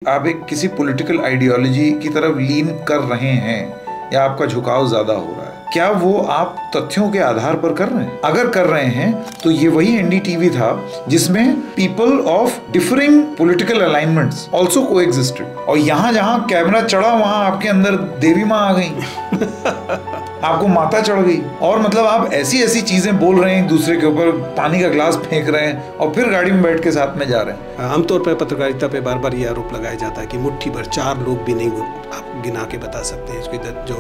आप एक किसी पॉलिटिकल आइडियोलॉजी की तरफ लीन कर रहे हैं या आपका झुकाव ज्यादा हो रहा है, क्या वो आप तथ्यों के आधार पर कर रहे हैं? अगर कर रहे हैं तो ये वही एनडीटीवी था जिसमें people of differing political alignments also coexisted, और यहाँ जहाँ कैमरा चढ़ा वहां आपके अंदर देवी माँ आ गई आपको माता चढ़ गई, और मतलब आप ऐसी ऐसी चीजें बोल रहे हैं एक दूसरे के ऊपर, पानी का ग्लास फेंक रहे हैं और फिर गाड़ी में बैठ के साथ में जा रहे हैं। आमतौर पर पत्रकारिता पे बार बार ये आरोप लगाया जाता है कि मुट्ठी भर 4 लोग भी नहीं आप गिना के बता सकते हैं जो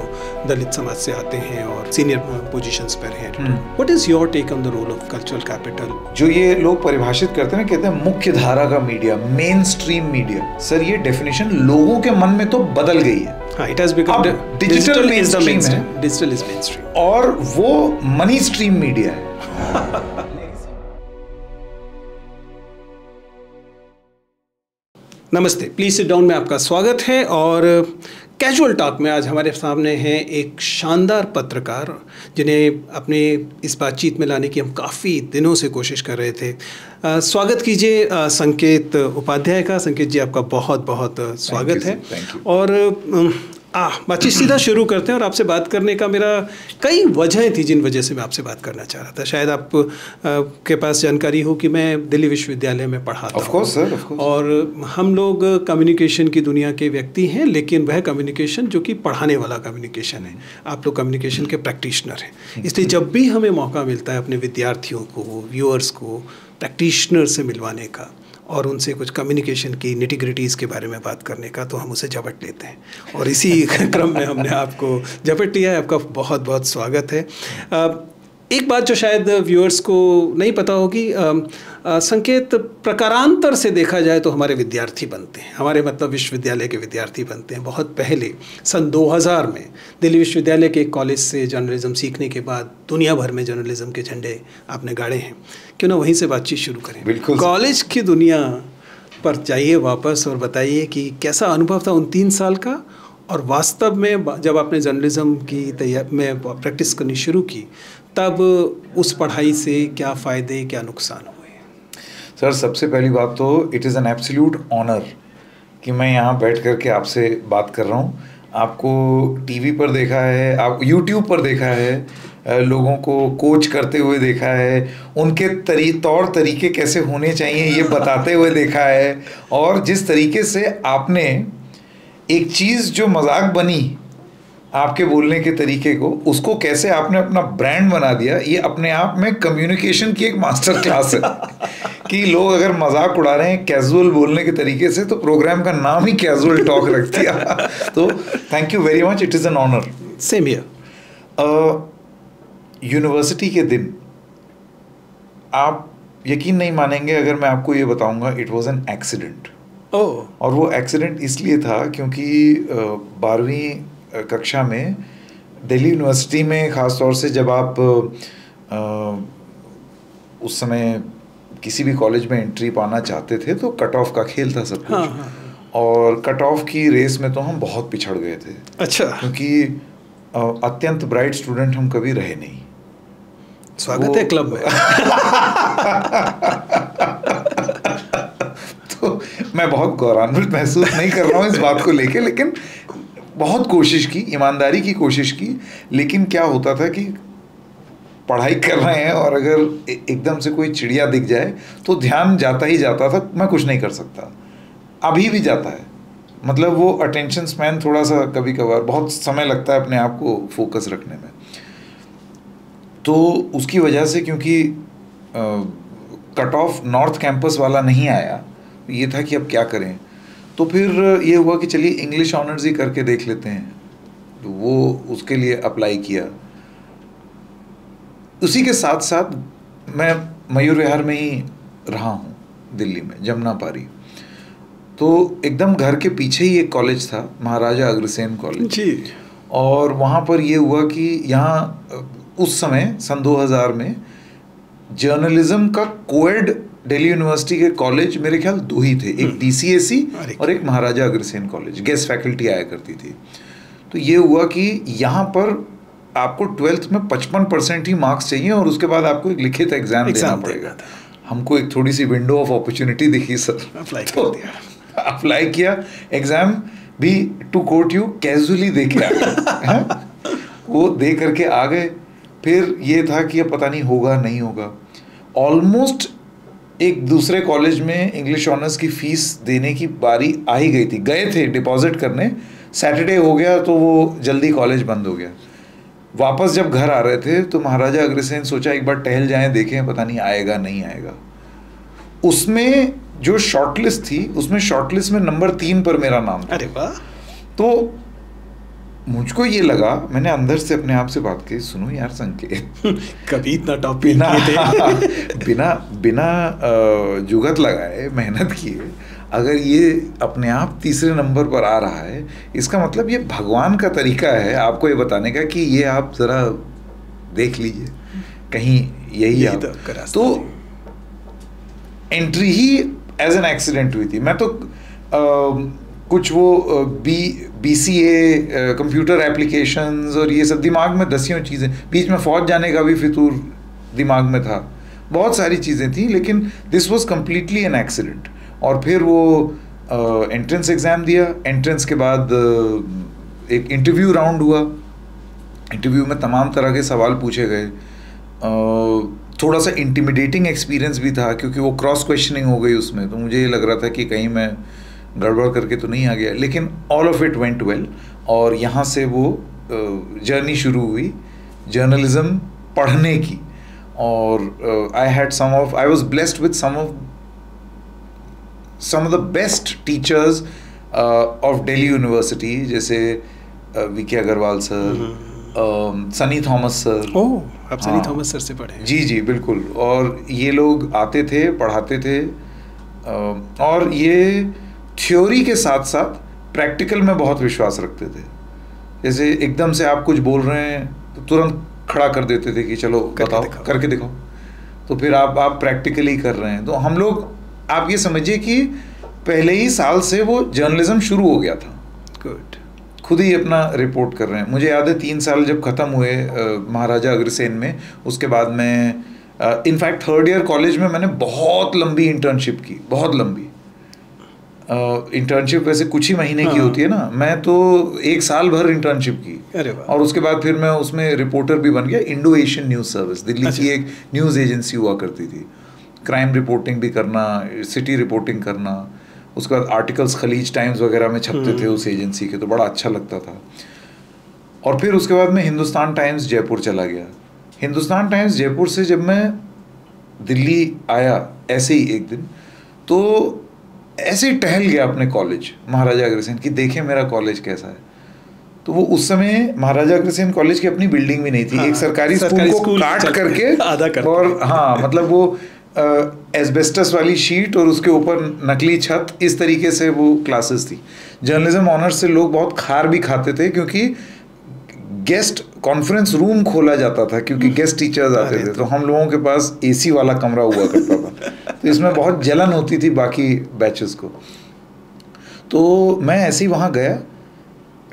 दलित समाज से आते हैं और सीनियर पोजीशंस पर हैं। What is your take on the role of cultural capital? जो ये लोग परिभाषित करते हैं, कहते हैं मुख्य धारा का media, mainstream media. Sir ये डेफिनेशन लोगों के मन में तो बदल गई है। It has become digital mainstream है, डिजिटल इज मेनस्ट्रीम, और वो मनी स्ट्रीम मीडिया है। नमस्ते, प्लीज सिट डाउन में आपका स्वागत है। और कैजुअल टॉक में आज हमारे सामने हैं एक शानदार पत्रकार जिन्हें अपने इस बातचीत में लाने की हम काफ़ी दिनों से कोशिश कर रहे थे। स्वागत कीजिए संकेत उपाध्याय का। संकेत जी, आपका बहुत बहुत स्वागत है। और बातचीत सीधा शुरू करते हैं। और आपसे बात करने का मेरा कई वजहें थी जिन वजह से मैं आपसे बात करना चाह रहा था। शायद आप के पास जानकारी हो कि मैं दिल्ली विश्वविद्यालय में पढ़ाता हूँ। सर, और हम लोग कम्युनिकेशन की दुनिया के व्यक्ति हैं, लेकिन वह कम्युनिकेशन जो कि पढ़ाने वाला कम्युनिकेशन है। आप लोग कम्युनिकेशन के प्रैक्टिशनर हैं। इसलिए जब भी हमें मौका मिलता है अपने विद्यार्थियों को, व्यूअर्स को प्रैक्टिशनर से मिलवाने का और उनसे कुछ कम्युनिकेशन की निटिग्रिटीज़ के बारे में बात करने का, तो हम उसे झपट लेते हैं। और इसी क्रम में हमने आपको झपट लिया है। आपका बहुत बहुत स्वागत है। एक बात जो शायद व्यूअर्स को नहीं पता होगी, संकेत प्रकारांतर से देखा जाए तो हमारे विद्यार्थी बनते हैं, हमारे मतलब विश्वविद्यालय के विद्यार्थी बनते हैं। बहुत पहले सन 2000 में दिल्ली विश्वविद्यालय के एक कॉलेज से जर्नलिज्म सीखने के बाद दुनिया भर में जर्नलिज्म के झंडे आपने गाड़े हैं। क्यों ना वहीं से बातचीत शुरू करें। बिल्कुल। कॉलेज की दुनिया पर जाइए वापस और बताइए कि कैसा अनुभव था उन 3 साल का, और वास्तव में जब आपने जर्नलिज्म की तैयारी में प्रैक्टिस करनी शुरू की तब उस पढ़ाई से क्या फ़ायदे क्या नुकसान हुए? सर, सबसे पहली बात तो it is an absolute honour कि मैं यहाँ बैठ कर के आपसे बात कर रहा हूँ। आपको टीवी पर देखा है, आप यूट्यूब पर देखा है, लोगों को कोच करते हुए देखा है, उनके तौर तरीके कैसे होने चाहिए ये बताते हुए देखा है, और जिस तरीके से आपने एक चीज़ जो मजाक बनी आपके बोलने के तरीके को, उसको कैसे आपने अपना ब्रांड बना दिया, ये अपने आप में कम्युनिकेशन की एक मास्टर क्लास है। कि लोग अगर मजाक उड़ा रहे हैं कैजुअल बोलने के तरीके से, तो प्रोग्राम का नाम ही कैजुअल टॉक रख दिया। तो thank you very much, it is an honour. Same here. University के दिन आप यकीन नहीं मानेंगे अगर मैं आपको ये बताऊंगा, इट वॉज एन एक्सीडेंट। और वो एक्सीडेंट इसलिए था क्योंकि 12वीं कक्षा में दिल्ली यूनिवर्सिटी में, ख़ास तौर से जब आप उस समय किसी भी कॉलेज में एंट्री पाना चाहते थे तो कट ऑफ का खेल था सब कुछ। हाँ। और कट ऑफ की रेस में तो हम बहुत पिछड़ गए थे। अच्छा। क्योंकि अत्यंत ब्राइट स्टूडेंट हम कभी रहे नहीं। स्वागत है क्लब में। तो मैं बहुत गौरवान्वित महसूस नहीं कर रहा हूँ इस बात को लेके, लेकिन बहुत कोशिश की, ईमानदारी की कोशिश की। लेकिन क्या होता था कि पढ़ाई कर रहे हैं और अगर एकदम से कोई चिड़िया दिख जाए तो ध्यान जाता ही जाता था। मैं कुछ नहीं कर सकता, अभी भी जाता है। मतलब वो अटेंशन स्पैन थोड़ा सा कभी कभार बहुत समय लगता है अपने आप को फोकस रखने में। तो उसकी वजह से, क्योंकि कट ऑफ नॉर्थ कैंपस वाला नहीं आया, ये था कि अब क्या करें। तो फिर ये हुआ कि चलिए इंग्लिश ऑनर्स ही करके देख लेते हैं। तो वो उसके लिए अप्लाई किया। उसी के साथ साथ मैं मयूर विहार में ही रहा हूँ दिल्ली में, जमुना पारी। तो एकदम घर के पीछे ही एक कॉलेज था, महाराजा अग्रसेन कॉलेज जी। और वहाँ पर ये हुआ कि यहाँ उस समय सन 2000 में जर्नलिज्म का कोएड दिल्ली यूनिवर्सिटी के कॉलेज मेरे ख्याल 2 ही थे, एक DCAC और एक Maharaja Agrasen college. Guest faculty आया करती थी। तो ये हुआ कि यहाँ पर आपको 12th में 55% ही मार्क्स चाहिए और उसके बाद आपको एक लिखित एग्जाम देना पड़ेगा। हमको एक थोड़ी सी विंडो ऑफ अपॉर्चुनिटी दिखी सर, अप्लाई कर दिया। अप्लाई किया, एग्जाम भी टू कोट यू कैजुअली दे के आ गए। वो दे करके आ गए। फिर ये था कि अब पता नहीं होगा नहीं होगा। ऑलमोस्ट एक दूसरे कॉलेज में इंग्लिश ऑनर्स की फीस देने की बारी आ ही गई थी, गए थे डिपॉजिट करने, सैटरडे हो गया तो वो जल्दी कॉलेज बंद हो गया। वापस जब घर आ रहे थे तो महाराजा अग्रसेन सोचा एक बार टहल जाएं, देखें पता नहीं आएगा नहीं आएगा। उसमें जो शॉर्टलिस्ट थी, उसमें शॉर्टलिस्ट में नंबर 3 पर मेरा नाम था। अरे वाह। तो मुझको ये लगा, मैंने अंदर से अपने आप से बात की, सुनो यार संकेत, कभी इतना टॉप बिना बिना बिना जुगत लगाए मेहनत किए अगर ये अपने आप तीसरे नंबर पर आ रहा है, इसका मतलब ये भगवान का तरीका है आपको ये बताने का कि ये आप जरा देख लीजिए कहीं यही आप तो एंट्री ही एज एन एक्सीडेंट हुई थी। मैं तो कुछ वो BCA कंप्यूटर एप्लीकेशंस और ये सब दिमाग में दसियों चीज़ें, बीच में फ़ौज जाने का भी फितूर दिमाग में था, बहुत सारी चीज़ें थी, लेकिन this was completely an accident. और फिर वो एंट्रेंस एग्ज़ाम दिया। एंट्रेंस के बाद एक इंटरव्यू राउंड हुआ। इंटरव्यू में तमाम तरह के सवाल पूछे गए। थोड़ा सा इंटिमिडेटिंग एक्सपीरियंस भी था क्योंकि वो क्रॉस क्वेश्चनिंग हो गई उसमें, तो मुझे ये लग रहा था कि कहीं मैं गड़बड़ करके तो नहीं आ गया, लेकिन all of it went well. और यहाँ से वो जर्नी शुरू हुई जर्नलिज्म पढ़ने की। और I was blessed with some of the best teachers of Delhi university, जैसे VK Agarwal sir, Sunny Thomas sir. ओह, आप सनी थॉमस सर से पढ़े हैं? जी जी बिल्कुल। और ये लोग आते थे, पढ़ाते थे, और ये थ्योरी के साथ साथ प्रैक्टिकल में बहुत विश्वास रखते थे। जैसे एकदम से आप कुछ बोल रहे हैं तो तुरंत खड़ा कर देते थे कि चलो बताओ, करके दिखाओ। तो फिर आप प्रैक्टिकली कर रहे हैं। तो हम लोग, आप ये समझिए कि पहले ही साल से वो जर्नलिज्म शुरू हो गया था। गुड। खुद ही अपना रिपोर्ट कर रहे हैं। मुझे याद है 3 साल जब ख़त्म हुए महाराजा अग्रसेन में, उसके बाद मैं इनफैक्ट 3rd ईयर कॉलेज में मैंने बहुत लंबी इंटर्नशिप की, बहुत लंबी इंटर्नशिप। वैसे कुछ ही महीने की होती है ना, मैं तो 1 साल भर इंटर्नशिप की। अरे वाह। और उसके बाद फिर मैं उसमें रिपोर्टर भी बन गया। Indo Asian news service, Delhi की एक न्यूज़ एजेंसी हुआ करती थी। क्राइम रिपोर्टिंग भी करना, सिटी रिपोर्टिंग करना, उसके बाद आर्टिकल्स खलीज टाइम्स वगैरह में छपते थे उस एजेंसी के, तो बड़ा अच्छा लगता था। और फिर उसके बाद मैं हिंदुस्तान टाइम्स जयपुर चला गया। हिंदुस्तान टाइम्स जयपुर से जब मैं दिल्ली आया ऐसे ही एक दिन, तो ऐसे ही टहल गया अपने कॉलेज महाराजा अग्रसेन की, देखें मेरा कॉलेज कैसा है। तो वो उस समय महाराजा अग्रसेन कॉलेज की अपनी बिल्डिंग भी नहीं थी। एक सरकारी स्कूल को काट करके आधा कर, और हाँ मतलब वो एस्बेस्टस वाली शीट और उसके ऊपर नकली छत, इस तरीके से वो क्लासेस थी। जर्नलिज्म ऑनर्स से लोग बहुत खार भी खाते थे क्योंकि गेस्ट कॉन्फ्रेंस रूम खोला जाता था, क्योंकि गेस्ट टीचर्स आते थे। तो हम लोगों के पास AC वाला कमरा हुआ करता था, तो इसमें बहुत जलन होती थी बाकी बैचेस को। तो मैं ऐसे ही वहाँ गया,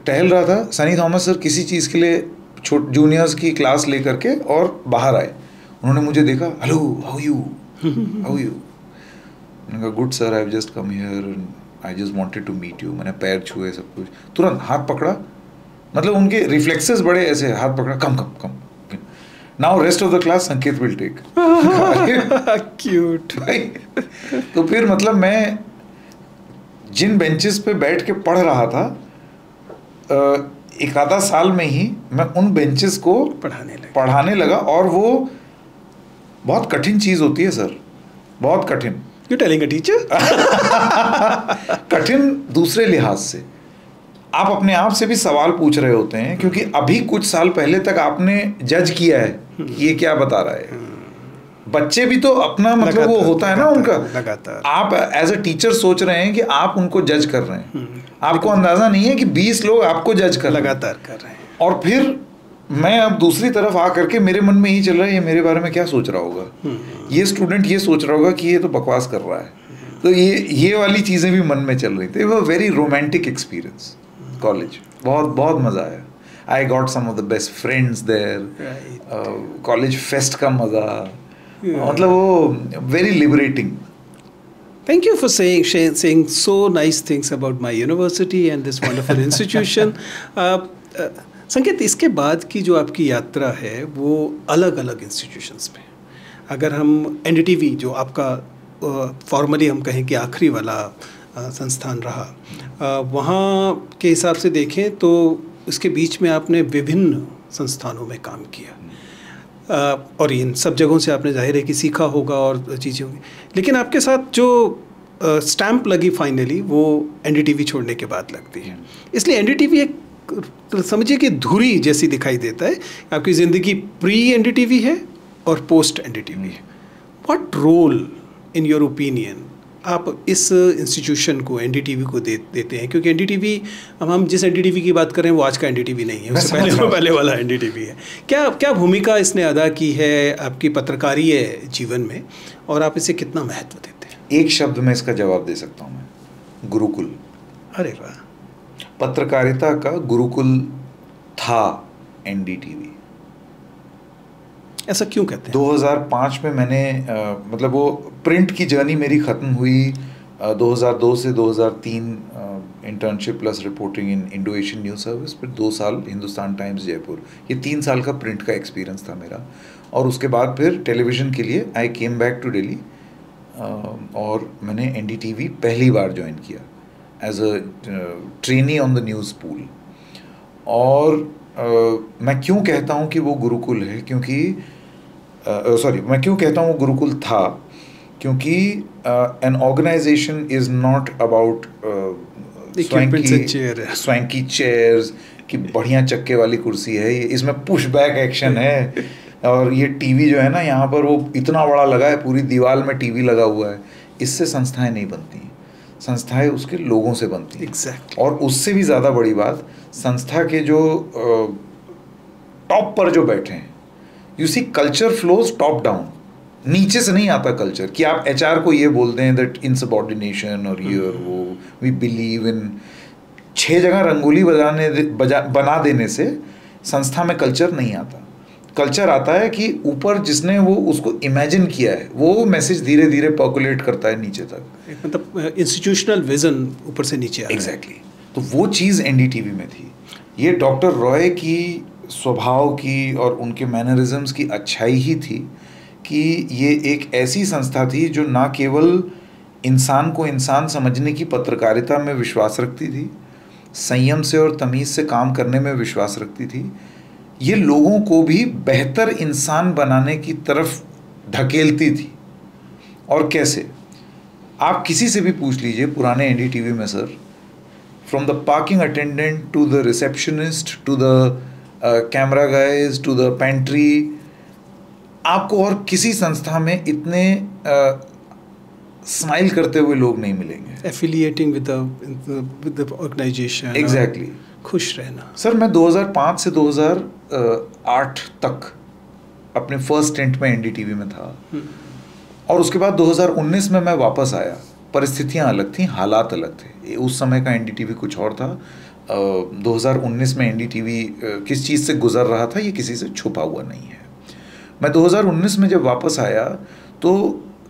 टहल रहा था। सनी थॉमस सर किसी चीज़ के लिए जूनियर्स की क्लास ले करके और बाहर आए। उन्होंने मुझे देखा, hello how you, how you. मैंने कहा good sir, I have just come here and I just wanted to meet you. मैंने पैर छुए, सब कुछ, तुरंत हाथ पकड़ा, मतलब उनके रिफ्लेक्सेस बड़े ऐसे, हाथ पकड़ा, come come come, now rest of the class Sanket will take. Cute भाई। तो फिर मतलब मैं जिन बेंचेस पे बैठ के पढ़ रहा था, एक आधा साल में ही मैं उन बेंचेस को पढ़ाने लगा। और वो बहुत कठिन चीज़ होती है सर, बहुत कठिन। You telling a teacher? कठिन दूसरे लिहाज से, आप अपने आप से भी सवाल पूछ रहे होते हैं, क्योंकि अभी कुछ साल पहले तक आपने जज किया है कि ये क्या बता रहा है। बच्चे भी तो अपना मतलब वो होता है ना उनका, लगातार आप एज अ टीचर सोच रहे हैं कि आप उनको जज कर रहे हैं, आपको अंदाजा नहीं है कि 20 लोग आपको जज कर लगातार कर रहे हैं। और फिर मैं अब दूसरी तरफ आ करके मेरे मन में यही चल रहा है, ये मेरे बारे में क्या सोच रहा होगा, ये स्टूडेंट ये सोच रहा होगा कि ये तो बकवास कर रहा है। तो ये वाली चीज़ें भी मन में चल रही थी। वो वेरी रोमांटिक एक्सपीरियंस कॉलेज, बहुत बहुत मज़ा आया। I got some of the best friends there. College fest का मज़ा, मतलब वो very liberating. Thank you for saying so nice things about my university and this wonderful institution. संकेत, इसके बाद की जो आपकी यात्रा है वो अलग अलग इंस्टीट्यूशंस में, अगर हम एनडीटीवी जो आपका फॉर्मली हम कहें कि आखिरी वाला संस्थान रहा, वहाँ के हिसाब से देखें तो इसके बीच में आपने विभिन्न संस्थानों में काम किया, और इन सब जगहों से आपने जाहिर है कि सीखा होगा और चीज़ें होंगी, लेकिन आपके साथ जो स्टैंप लगी फाइनली वो एनडीटीवी छोड़ने के बाद लगती है। इसलिए एनडीटीवी एक समझिए कि धुरी जैसी दिखाई देता है। आपकी ज़िंदगी प्री एनडीटीवी है और पोस्ट एनडीटीवी है। What role in your opinion आप इस इंस्टीट्यूशन को, एनडीटीवी को देते हैं? क्योंकि एनडीटीवी, अब हम जिस एनडीटीवी की बात कर रहे हैं वो आज का एनडीटीवी नहीं है, उससे पहले वाला एनडीटीवी है। क्या भूमिका इसने अदा की है आपकी पत्रकारीय जीवन में, और आप इसे कितना महत्व देते हैं? एक शब्द में इसका जवाब दे सकता हूँ मैं, गुरुकुल। अरे वाह! पत्रकारिता का गुरुकुल था एनडीटीवी। ऐसा क्यों कहते हैं? 2005 में मैंने मतलब वो प्रिंट की जर्नी मेरी ख़त्म हुई 2002 से 2003 इंटर्नशिप प्लस रिपोर्टिंग इन इंडो एशियन न्यूज़ सर्विस, फिर 2 साल हिंदुस्तान टाइम्स जयपुर। ये 3 साल का प्रिंट का एक्सपीरियंस था मेरा। और उसके बाद फिर टेलीविज़न के लिए I came back to Delhi, और मैंने एनडीटीवी पहली बार ज्वाइन किया as a trainee on the news pool. और मैं क्यों कहता हूँ कि वो गुरुकुल है, क्योंकि मैं क्यों कहता हूँ वो गुरुकुल था, क्योंकि an organisation is not about swanky chairs कि बढ़िया चक्के वाली कुर्सी है, ये इसमें पुश बैक एक्शन है, और ये टीवी जो है ना यहाँ पर वो इतना बड़ा लगा है, पूरी दीवार में टीवी लगा हुआ है। इससे संस्थाएं नहीं बनती, संस्थाएं उसके लोगों से बनती हैं। Exactly. और उससे भी ज़्यादा बड़ी बात, संस्था के जो टॉप पर जो बैठे हैं, you see culture flows top down, नीचे से नहीं आता कल्चर कि आप एचआर को ये बोलते हैं दैट इनसबऑर्डिनेशन और ये और वो, वी बिलीव इन 6 जगह रंगोली बना देने से संस्था में कल्चर नहीं आता। कल्चर आता है कि ऊपर जिसने वो उसको इमेजिन किया है वो मैसेज धीरे धीरे पर्कुलेट करता है नीचे तक, मतलब इंस्टीट्यूशनल विजन ऊपर से नीचे आता है। एग्जैक्टली। तो वो चीज़ एनडीटीवी में थी। ये डॉक्टर रॉय की स्वभाव की और उनके मैनरिज्म्स की अच्छाई ही थी कि ये एक ऐसी संस्था थी जो ना केवल इंसान को इंसान समझने की पत्रकारिता में विश्वास रखती थी, संयम से और तमीज़ से काम करने में विश्वास रखती थी, ये लोगों को भी बेहतर इंसान बनाने की तरफ ढकेलती थी। और कैसे, आप किसी से भी पूछ लीजिए पुराने एनडीटीवी में sir, from the parking attendant to the receptionist to the camera guys to the pantry, आपको और किसी संस्था में इतने स्माइल करते हुए लोग नहीं मिलेंगे। Affiliating with the organisation. Exactly. खुश रहना। सर मैं 2005 से 2008 तक अपने फर्स्ट स्टेंट में एनडीटीवी में था, और उसके बाद 2019 में मैं वापस आया। परिस्थितियां अलग थी, हालात अलग थे। उस समय का एनडीटीवी कुछ और था। 2019 में एनडीटीवी किस चीज़ से गुजर रहा था ये किसी से छुपा हुआ नहीं है। मैं 2019 में जब वापस आया तो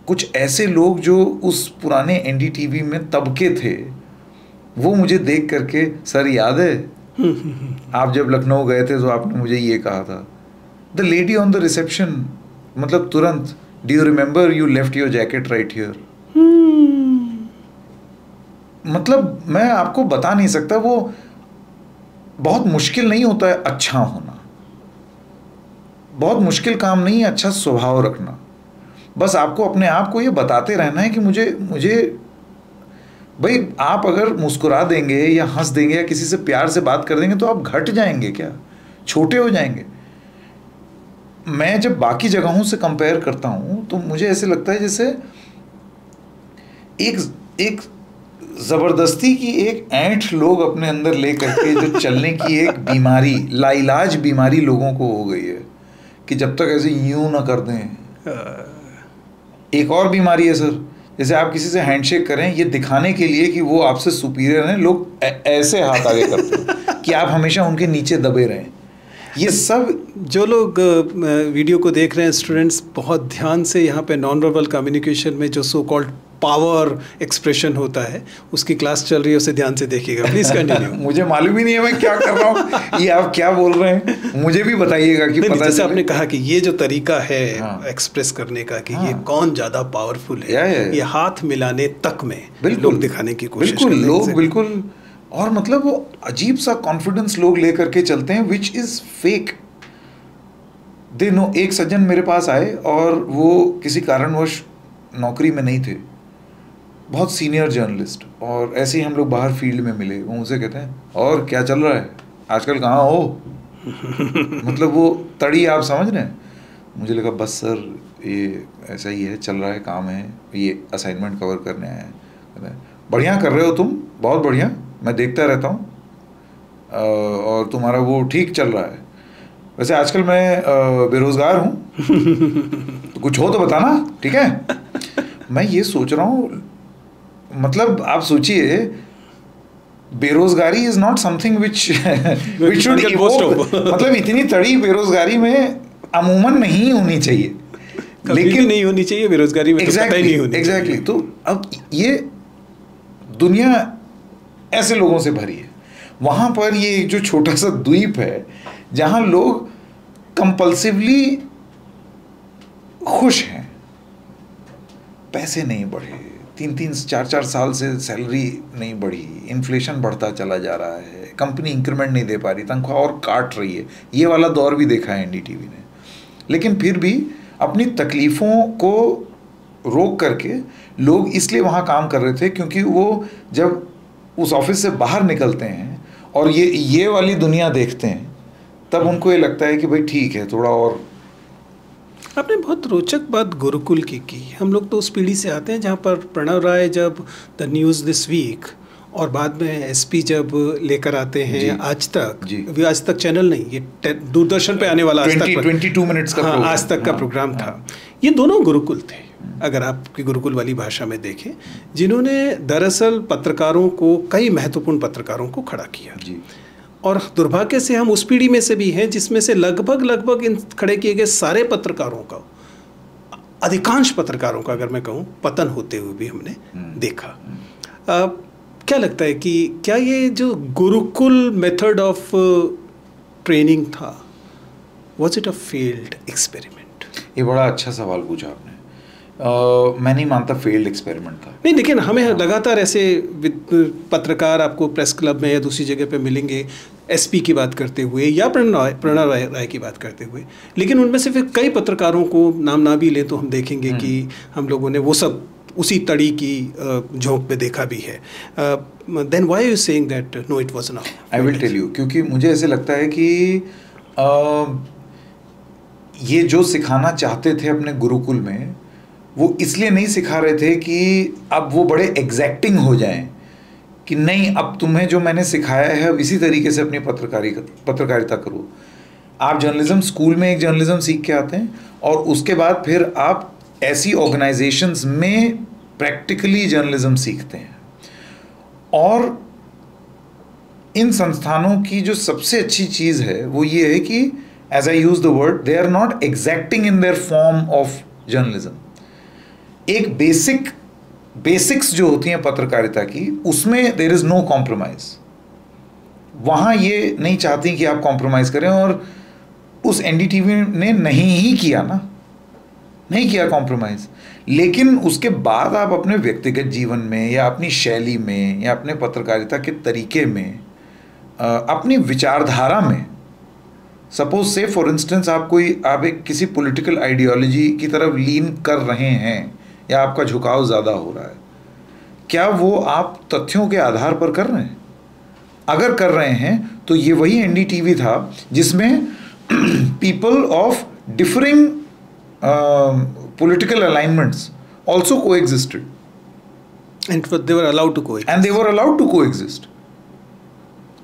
कुछ ऐसे लोग जो उस पुराने एनडीटीवी में तब के थे, वो मुझे देख करके, सर याद है आप जब लखनऊ गए थे तो आपने मुझे ये कहा था, the lady on the reception, मतलब तुरंत, do you remember you left your jacket right here. मतलब मैं आपको बता नहीं सकता, वो बहुत मुश्किल नहीं होता है अच्छा होना, बहुत मुश्किल काम नहीं है अच्छा स्वभाव रखना। बस आपको अपने आप को ये बताते रहना है कि मुझे भाई, आप अगर मुस्कुरा देंगे या हंस देंगे या किसी से प्यार से बात कर देंगे तो आप घट जाएंगे क्या, छोटे हो जाएंगे। मैं जब बाकी जगहों से कंपेयर करता हूँ तो मुझे ऐसे लगता है जैसे एक ज़बरदस्ती की एक ऐंठ लोग अपने अंदर ले करके जो चलने की एक बीमारी, लाइलाज बीमारी लोगों को हो गई है कि जब तक ऐसे यूं ना कर दें। एक और बीमारी है सर, जैसे आप किसी से हैंडशेक करें ये दिखाने के लिए कि वो आपसे सुपीरियर हैं, लोग ऐसे हाथ आगे करते हैं कि आप हमेशा उनके नीचे दबे रहें। ये सब जो लोग वीडियो को देख रहे हैं, स्टूडेंट्स, बहुत ध्यान से यहाँ पे नॉन वर्बल कम्युनिकेशन में जो सो कॉल्ड पावर एक्सप्रेशन होता है, उसकी क्लास चल रही है, उसे ध्यान से देखिएगा। Please continue. मुझे मालूम ही नहीं है मैं क्या कर रहा हूँ, ये आप क्या बोल रहे हैं, मुझे भी बताइएगा कि पता जैसे आपने कहा कि ये जो तरीका है एक्सप्रेस करने का कि ये कौन ज्यादा पावरफुल है, ये हाथ मिलाने तक में लोग दिखाने की कोशिश करते हैं। लोग बिल्कुल, और मतलब वो अजीब सा कॉन्फिडेंस लोग लेकर के चलते हैं which is fake. They know. एक सज्जन मेरे पास आए और वो किसी कारणवश नौकरी में नहीं थे, बहुत सीनियर जर्नलिस्ट, और ऐसे ही हम लोग बाहर फील्ड में मिले। वो मुझसे कहते हैं और क्या चल रहा है आजकल, कहाँ हो? मतलब वो तड़ी आप समझ रहे हैं। मुझे लगा बस सर ये ऐसा ही है, चल रहा है, काम है, ये असाइनमेंट कवर करने आए हैं। बढ़िया कर रहे हो तुम, बहुत बढ़िया, मैं देखता रहता हूँ, और तुम्हारा वो ठीक चल रहा है। वैसे आजकल मैं बेरोज़गार हूँ, तो कुछ हो तो बताना, ठीक है? मैं ये सोच रहा हूँ, मतलब आप सोचिए, बेरोजगारी is not something which should evoke, मतलब इतनी तड़ी बेरोजगारी में अमूमन नहीं होनी चाहिए, लेकिन नहीं होनी चाहिए बेरोजगारी में। एग्जैक्टली। तो अब ये दुनिया ऐसे लोगों से भरी है। वहां पर ये एक जो छोटा सा द्वीप है जहां लोग कंपल्सिवली खुश हैं, पैसे नहीं बढ़े, 3-4 साल से सैलरी नहीं बढ़ी, इन्फ्लेशन बढ़ता चला जा रहा है, कंपनी इंक्रीमेंट नहीं दे पा रही, तनख्वाह और काट रही है। ये वाला दौर भी देखा है एनडीटीवी ने। लेकिन फिर भी अपनी तकलीफ़ों को रोक करके लोग इसलिए वहाँ काम कर रहे थे क्योंकि वो जब उस ऑफिस से बाहर निकलते हैं और ये वाली दुनिया देखते हैं, तब उनको ये लगता है कि भाई ठीक है, थोड़ा और। आपने बहुत रोचक बात गुरुकुल की। हम लोग तो उस पीढ़ी से आते हैं जहाँ पर प्रणव राय जब द न्यूज़ दिस वीक और बाद में एसपी जब लेकर आते हैं आज तक चैनल नहीं, ये दूरदर्शन पे आने वाला आज तक 22 मिनट्स का आज तक का प्रोग्राम था। ये दोनों गुरुकुल थे, अगर आपकी गुरुकुल वाली भाषा में देखें, जिन्होंने दरअसल पत्रकारों को, कई महत्वपूर्ण पत्रकारों को खड़ा किया जी। और दुर्भाग्य से हम उस पीढ़ी में से भी हैं जिसमें से लगभग इन खड़े किए गए सारे पत्रकारों का, अधिकांश पत्रकारों का अगर मैं कहूँ, पतन होते हुए भी हमने देखा। क्या लगता है कि क्या ये जो गुरुकुल मेथड ऑफ ट्रेनिंग था, was it a failed experiment? ये बड़ा अच्छा सवाल पूछा आपने। मैं नहीं मानता फेल्ड एक्सपेरिमेंट था। नहीं, लेकिन हमें लगातार ऐसे पत्रकार आपको प्रेस क्लब में या दूसरी जगह पे मिलेंगे एसपी की बात करते हुए या प्रणव राय की बात करते हुए, लेकिन उनमें से फिर कई पत्रकारों को नाम ना भी लें तो हम देखेंगे कि हम लोगों ने वो सब उसी तड़ी की झोंक पे देखा भी है। Then why are you saying that no it was not? I will tell you, क्योंकि मुझे ऐसे लगता है कि ये जो सिखाना चाहते थे अपने गुरुकुल में, वो इसलिए नहीं सिखा रहे थे कि अब वो बड़े एग्जैक्टिंग हो जाएं कि नहीं, अब तुम्हें जो मैंने सिखाया है अब इसी तरीके से अपनी पत्रकारिता करो। आप जर्नलिज्म स्कूल में एक जर्नलिज्म सीख के आते हैं और उसके बाद फिर आप ऐसी ऑर्गेनाइजेशंस में प्रैक्टिकली जर्नलिज्म सीखते हैं। और इन संस्थानों की जो सबसे अच्छी चीज़ है वो ये है कि as I use the word, they are not exacting in their form of journalism. एक बेसिक्स जो होती हैं पत्रकारिता की, उसमें देयर इज नो कॉम्प्रोमाइज। वहाँ ये नहीं चाहती कि आप कॉम्प्रोमाइज़ करें, और उस एनडीटीवी ने नहीं ही किया ना, नहीं किया कॉम्प्रोमाइज़। लेकिन उसके बाद आप अपने व्यक्तिगत जीवन में या अपनी शैली में या अपने पत्रकारिता के तरीके में, अपनी विचारधारा में, सपोज से फॉर इंस्टेंस आप एक किसी पॉलिटिकल आइडियोलॉजी की तरफ लीन कर रहे हैं या आपका झुकाव ज़्यादा हो रहा है, क्या वो आप तथ्यों के आधार पर कर रहे हैं? अगर कर रहे हैं तो ये वही एनडीटीवी था जिसमें people of differing political alignments also coexisted, and they were allowed to coexist.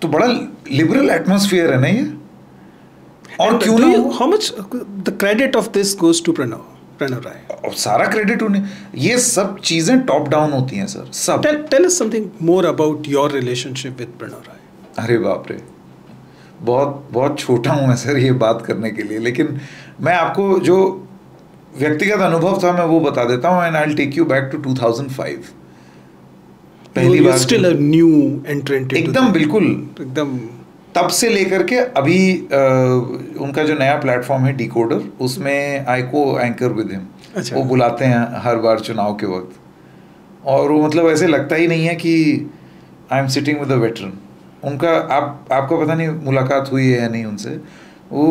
तो बड़ा लिबरल एटमॉस्फेयर है ना ये। और क्यों ना, how much the credit of this goes to Pranav राय? और सारा क्रेडिट उन्हें। ये सब चीजें टॉप डाउन होती हैं सर, सब। Tell us something more about your relationship with Pranav राय। अरे बाप रे, बहुत बहुत छोटा हूँ मैं सर ये बात करने के लिए, लेकिन मैं आपको जो व्यक्तिगत अनुभव था, मैं वो बता देता हूँ, and I will take you back to 2005। पहली बार स्टिल अ न्यू एंट्रेंट, एकदम बिल्कुल एकदम। तब से लेकर के अभी उनका जो नया प्लेटफॉर्म है डिकोडर, उसमें आई को एंकर विद हिम। अच्छा। वो बुलाते हैं हर बार चुनाव के वक्त, और वो मतलब ऐसे लगता ही नहीं है कि I am sitting with a veteran. उनका आपको पता नहीं मुलाकात हुई है या नहीं उनसे। वो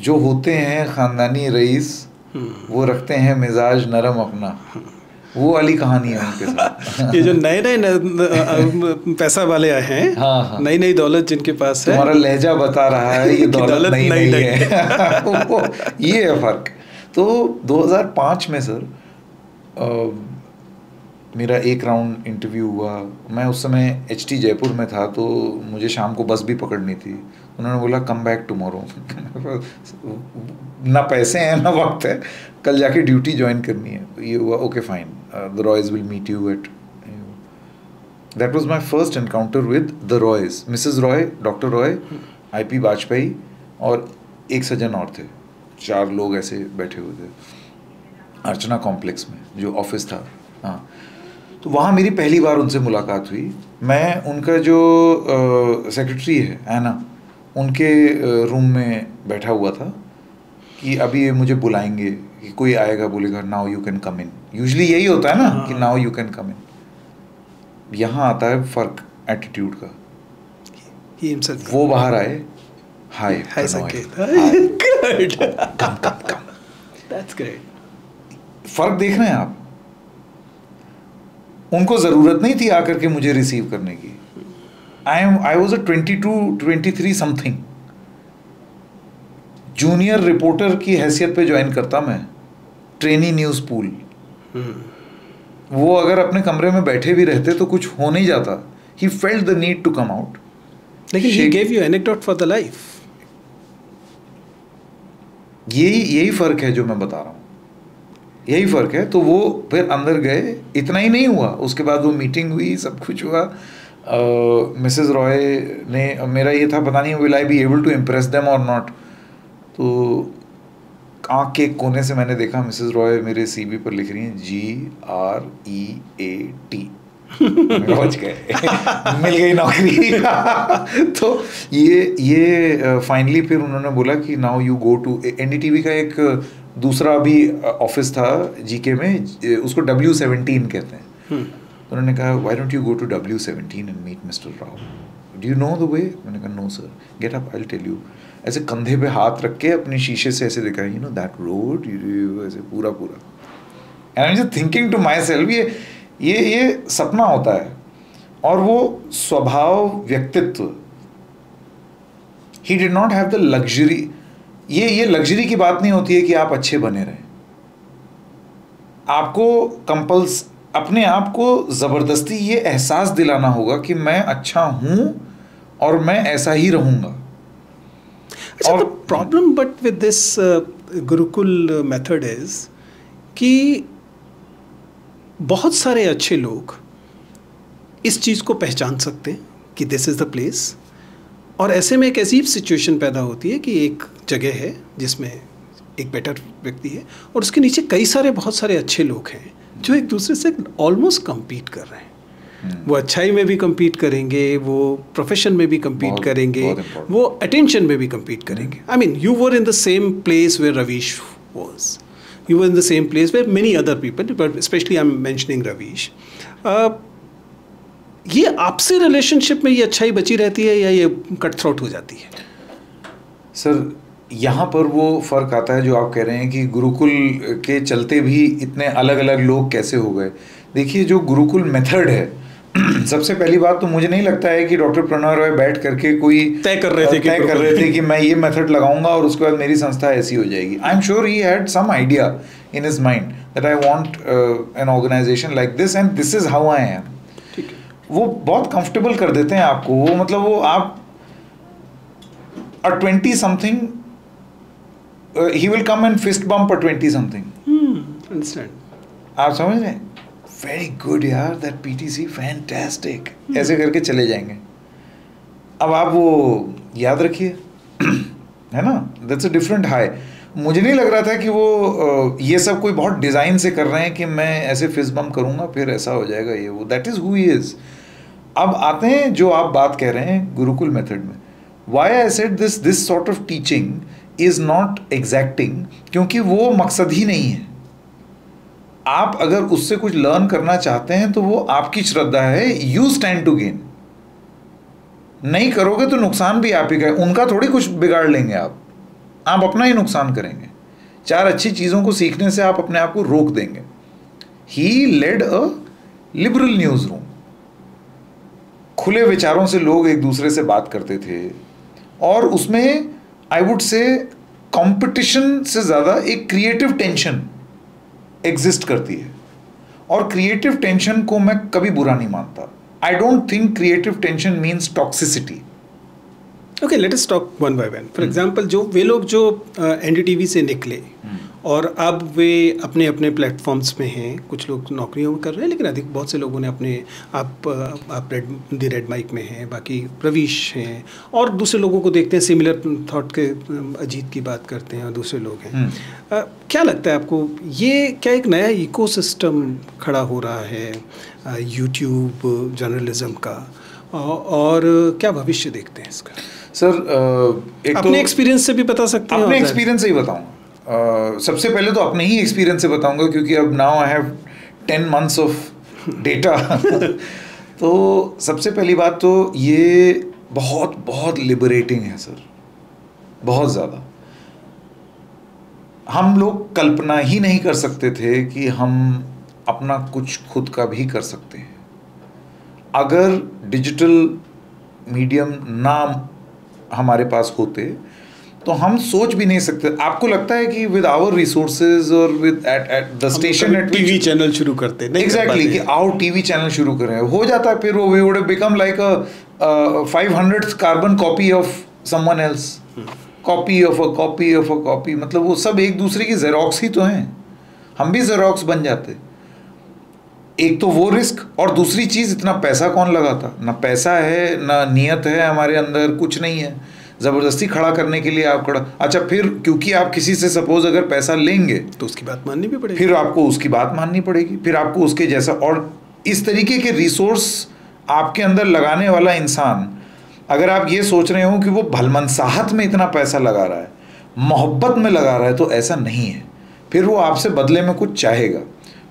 जो होते हैं ख़ानदानी रईस, वो रखते हैं मिजाज नरम अपना, वो वाली कहानी है उनके साथ। ये जो नए नए पैसा वाले आए हैं, हाँ, नई नई दौलत जिनके पास है, तुम्हारा लहजा बता रहा है ये दौलत नई नहीं है। ये है फर्क। तो 2005 में सर मेरा एक राउंड इंटरव्यू हुआ। मैं उस समय HT जयपुर में था, तो मुझे शाम को बस भी पकड़नी थी। उन्होंने बोला कम बैक टुमारो। ना पैसे हैं ना वक्त है, कल जाके ड्यूटी ज्वाइन करनी है। ये हुआ, okay fine, the Roys will meet you at. That was my first encounter with the Roys. Mrs Roy, doctor Roy, IP Vajpayee और एक सज्जन और थे। 4 लोग ऐसे बैठे हुए थे अर्चना कॉम्प्लेक्स में, जो ऑफिस था। हाँ, तो वहाँ मेरी पहली बार उनसे मुलाकात हुई। मैं उनका जो सेक्रेटरी है एना, उनके रूम में बैठा हुआ था कि अभी ये मुझे बुलाएंगे, कि कोई आएगा बोलेगा now you can come in. Usually यही होता है ना कि नाउ यू कैन कम इन। यहाँ आता है फर्क एटीट्यूड का। वो बाहर आए, हाय कम। That's great. फर्क देख रहे हैं आप? उनको जरूरत नहीं थी आकर के मुझे रिसीव करने की। I was a 22-23 something, junior reporter की हैसियत पे ज्वाइन करता मैं, ट्रेनी न्यूज पूल। वो अगर अपने कमरे में बैठे भी रहते तो कुछ हो नहीं जाता। He felt the need to come out. लेकिन he gave you anecdote for the life. यही फर्क है जो मैं बता रहा हूँ, यही फर्क है। तो वो फिर अंदर गए, इतना ही नहीं हुआ, उसके बाद वो मीटिंग हुई, सब कुछ हुआ। मिसेस रॉय ने, मेरा ये था पता नहीं will I be able to impress them और नॉट। तो आँख के कोने से मैंने देखा मिसेस रॉय मेरे CV पर लिख रही हैं GREAT। पहुंच गए, मिल गई नौकरी। तो ये फाइनली फिर उन्होंने बोला कि now you go to NDTV का एक दूसरा भी ऑफिस था GK में, उसको W17 कहते हैं। तो उन्होंने कहा why don't you go to W17 and meet mister Rao, do you know the way? मैंने कहा no sir, get up I will tell you. ऐसे कंधे पे हाथ रख के अपने शीशे से ऐसे दिखाया, यू नो दैट रोड, ऐसे पूरा। And I am just thinking to myself, ये सपना होता है। और वो स्वभाव, व्यक्तित्व, he did not have the luxury. ये लग्जरी की बात नहीं होती है कि आप अच्छे बने रहें। आपको अपने आप को ज़बरदस्ती ये एहसास दिलाना होगा कि मैं अच्छा हूँ और मैं ऐसा ही रहूँगा। अच्छा, the problem but with this Gurukul method is कि बहुत सारे अच्छे लोग इस चीज़ को पहचान सकते हैं कि दिस इज़ द प्लेस, और ऐसे में एक अजीब सिचुएशन पैदा होती है कि एक जगह है जिसमें एक बेटर व्यक्ति है और उसके नीचे कई सारे बहुत सारे अच्छे लोग हैं जो एक दूसरे से ऑलमोस्ट compete कर रहे हैं। वो अच्छाई में भी compete करेंगे, वो प्रोफेशन में भी compete करेंगे, वो अटेंशन में भी compete करेंगे। I mean, you were in the same place where Ravish was. You were in the same place where many other people, but especially I'm mentioning Ravish. ये आपसे रिलेशनशिप में ये अच्छाई बची रहती है या ये कट थ्रोट हो जाती है? सर, यहाँ पर वो फ़र्क आता है जो आप कह रहे हैं कि गुरुकुल के चलते भी इतने अलग अलग लोग कैसे हो गए। देखिए, जो गुरुकुल मेथड है, सबसे पहली बात तो मुझे नहीं लगता है कि डॉक्टर प्रणव रॉय बैठ करके कोई तय कर रहे थे कि मैं ये मेथड लगाऊंगा और उसके बाद मेरी संस्था ऐसी हो जाएगी। I am sure he had some idea in his mind that I want an organisation like this and this is how I am. वो बहुत कंफर्टेबल कर देते हैं आपको। वो मतलब वो आप 20 something, he will come and fist bump a 20 something. Understand? आप समझ रहे हैं? Very good यार, that PTC fantastic. ऐसे करके चले जाएंगे। अब आप वो याद रखिए, है ना, दैट्स अ डिफरेंट हाई। मुझे नहीं लग रहा था कि वो ये सब कोई बहुत डिज़ाइन से कर रहे हैं कि मैं ऐसे फिस्ट बम करूँगा फिर ऐसा हो जाएगा ये वो, that is who he is. अब आते हैं जो आप बात कह रहे हैं गुरुकुल मेथड में, why I said this sort of teaching is not exacting, क्योंकि वो मकसद ही नहीं है। आप अगर उससे कुछ लर्न करना चाहते हैं तो वो आपकी श्रद्धा है, यू स्टैंड टू गेन। नहीं करोगे तो नुकसान भी आप ही का है, उनका थोड़ी कुछ बिगाड़ लेंगे आप अपना ही नुकसान करेंगे। 4 अच्छी चीज़ों को सीखने से आप अपने आप को रोक देंगे। He led a liberal newsroom, खुले विचारों से लोग एक दूसरे से बात करते थे, और उसमें आई वुड से कंपटीशन से ज़्यादा एक क्रिएटिव टेंशन एग्जिस्ट करती है, और क्रिएटिव टेंशन को मैं कभी बुरा नहीं मानता। I don't think creative tension means toxicity. Okay, let us talk one by one. For example, जो वे लोग जो एनडीटीवी से निकले और अब वे अपने अपने प्लेटफॉर्म्स में हैं, कुछ लोग नौकरियों में कर रहे हैं, लेकिन अधिक बहुत से लोगों ने अपने आप रेड माइक में हैं, बाकी रवीश हैं, और दूसरे लोगों को देखते हैं सिमिलर थॉट के, अजीत की बात करते हैं और दूसरे लोग हैं। क्या लगता है आपको, ये क्या एक नया इकोसिस्टम खड़ा हो रहा है यूट्यूब जर्नलिज्म का, और क्या भविष्य देखते हैं इसका? सर अपने एक्सपीरियंस से भी बता सकते हैं। अपने एक्सपीरियंस से ही बताऊंगा। सबसे पहले तो अपने ही एक्सपीरियंस से बताऊंगा, क्योंकि अब now I have 10 months of data. तो सबसे पहली बात तो ये बहुत बहुत लिबरेटिंग है सर, बहुत ज़्यादा। हम लोग कल्पना ही नहीं कर सकते थे कि हम अपना कुछ खुद का भी कर सकते हैं। अगर डिजिटल मीडियम ना हमारे पास होते तो हम सोच भी नहीं सकते। आपको लगता है कि विद आवर रिसोर्सेज और with at the station at TV channel शुरू करते हैं, एग्जैक्टली, कि आओ टीवी चैनल शुरू करें, हो जाता है। फिर वो we would have become like a 500th carbon copy of someone else, copy of a copy of a copy, मतलब वो सब एक दूसरे की जेरोक्स ही तो हैं। हम भी जेरोक्स बन जाते। एक तो वो रिस्क, और दूसरी चीज़ इतना पैसा कौन लगाता? ना पैसा है, ना नियत है हमारे अंदर, कुछ नहीं है। ज़बरदस्ती खड़ा करने के लिए आप खड़ा, अच्छा फिर क्योंकि आप किसी से सपोज अगर पैसा लेंगे तो उसकी बात माननी भी पड़ेगी, फिर आपको उसकी बात माननी पड़ेगी, फिर आपको उसके जैसा, और इस तरीके के रिसोर्स आपके अंदर लगाने वाला इंसान, अगर आप ये सोच रहे हो कि वो भलमनसाहत में इतना पैसा लगा रहा है, मोहब्बत में लगा रहा है, तो ऐसा नहीं है। फिर वो आपसे बदले में कुछ चाहेगा,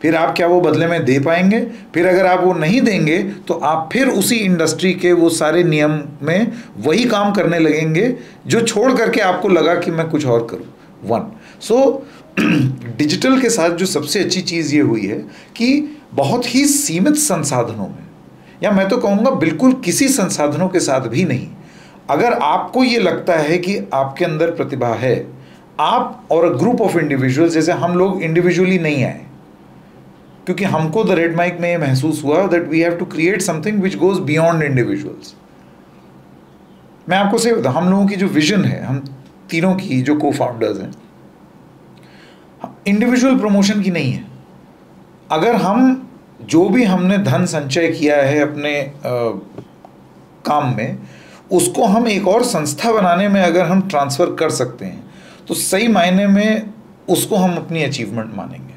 फिर आप क्या वो बदले में दे पाएंगे? फिर अगर आप वो नहीं देंगे तो आप फिर उसी इंडस्ट्री के वो सारे नियम में वही काम करने लगेंगे जो छोड़ करके आपको लगा कि मैं कुछ और करूं। सो डिजिटल के साथ जो सबसे अच्छी चीज़ ये हुई है कि बहुत ही सीमित संसाधनों में, या मैं तो कहूँगा बिल्कुल किसी संसाधनों के साथ भी नहीं, अगर आपको ये लगता है कि आपके अंदर प्रतिभा है, आप और अ ग्रुप ऑफ इंडिविजुअल्स, जैसे हम लोग इंडिविजुअली नहीं आए, क्योंकि हमको द रेड माइक में ये महसूस हुआ that we have to create something which goes beyond individuals. मैं आपको सही बताऊं, हम लोगों की जो विजन है, हम तीनों की जो को फाउंडर्स हैं, इंडिविजुअल प्रमोशन की नहीं है। अगर हम जो भी हमने धन संचय किया है अपने काम में, उसको हम एक और संस्था बनाने में अगर हम ट्रांसफ़र कर सकते हैं तो सही मायने में उसको हम अपनी अचीवमेंट मानेंगे।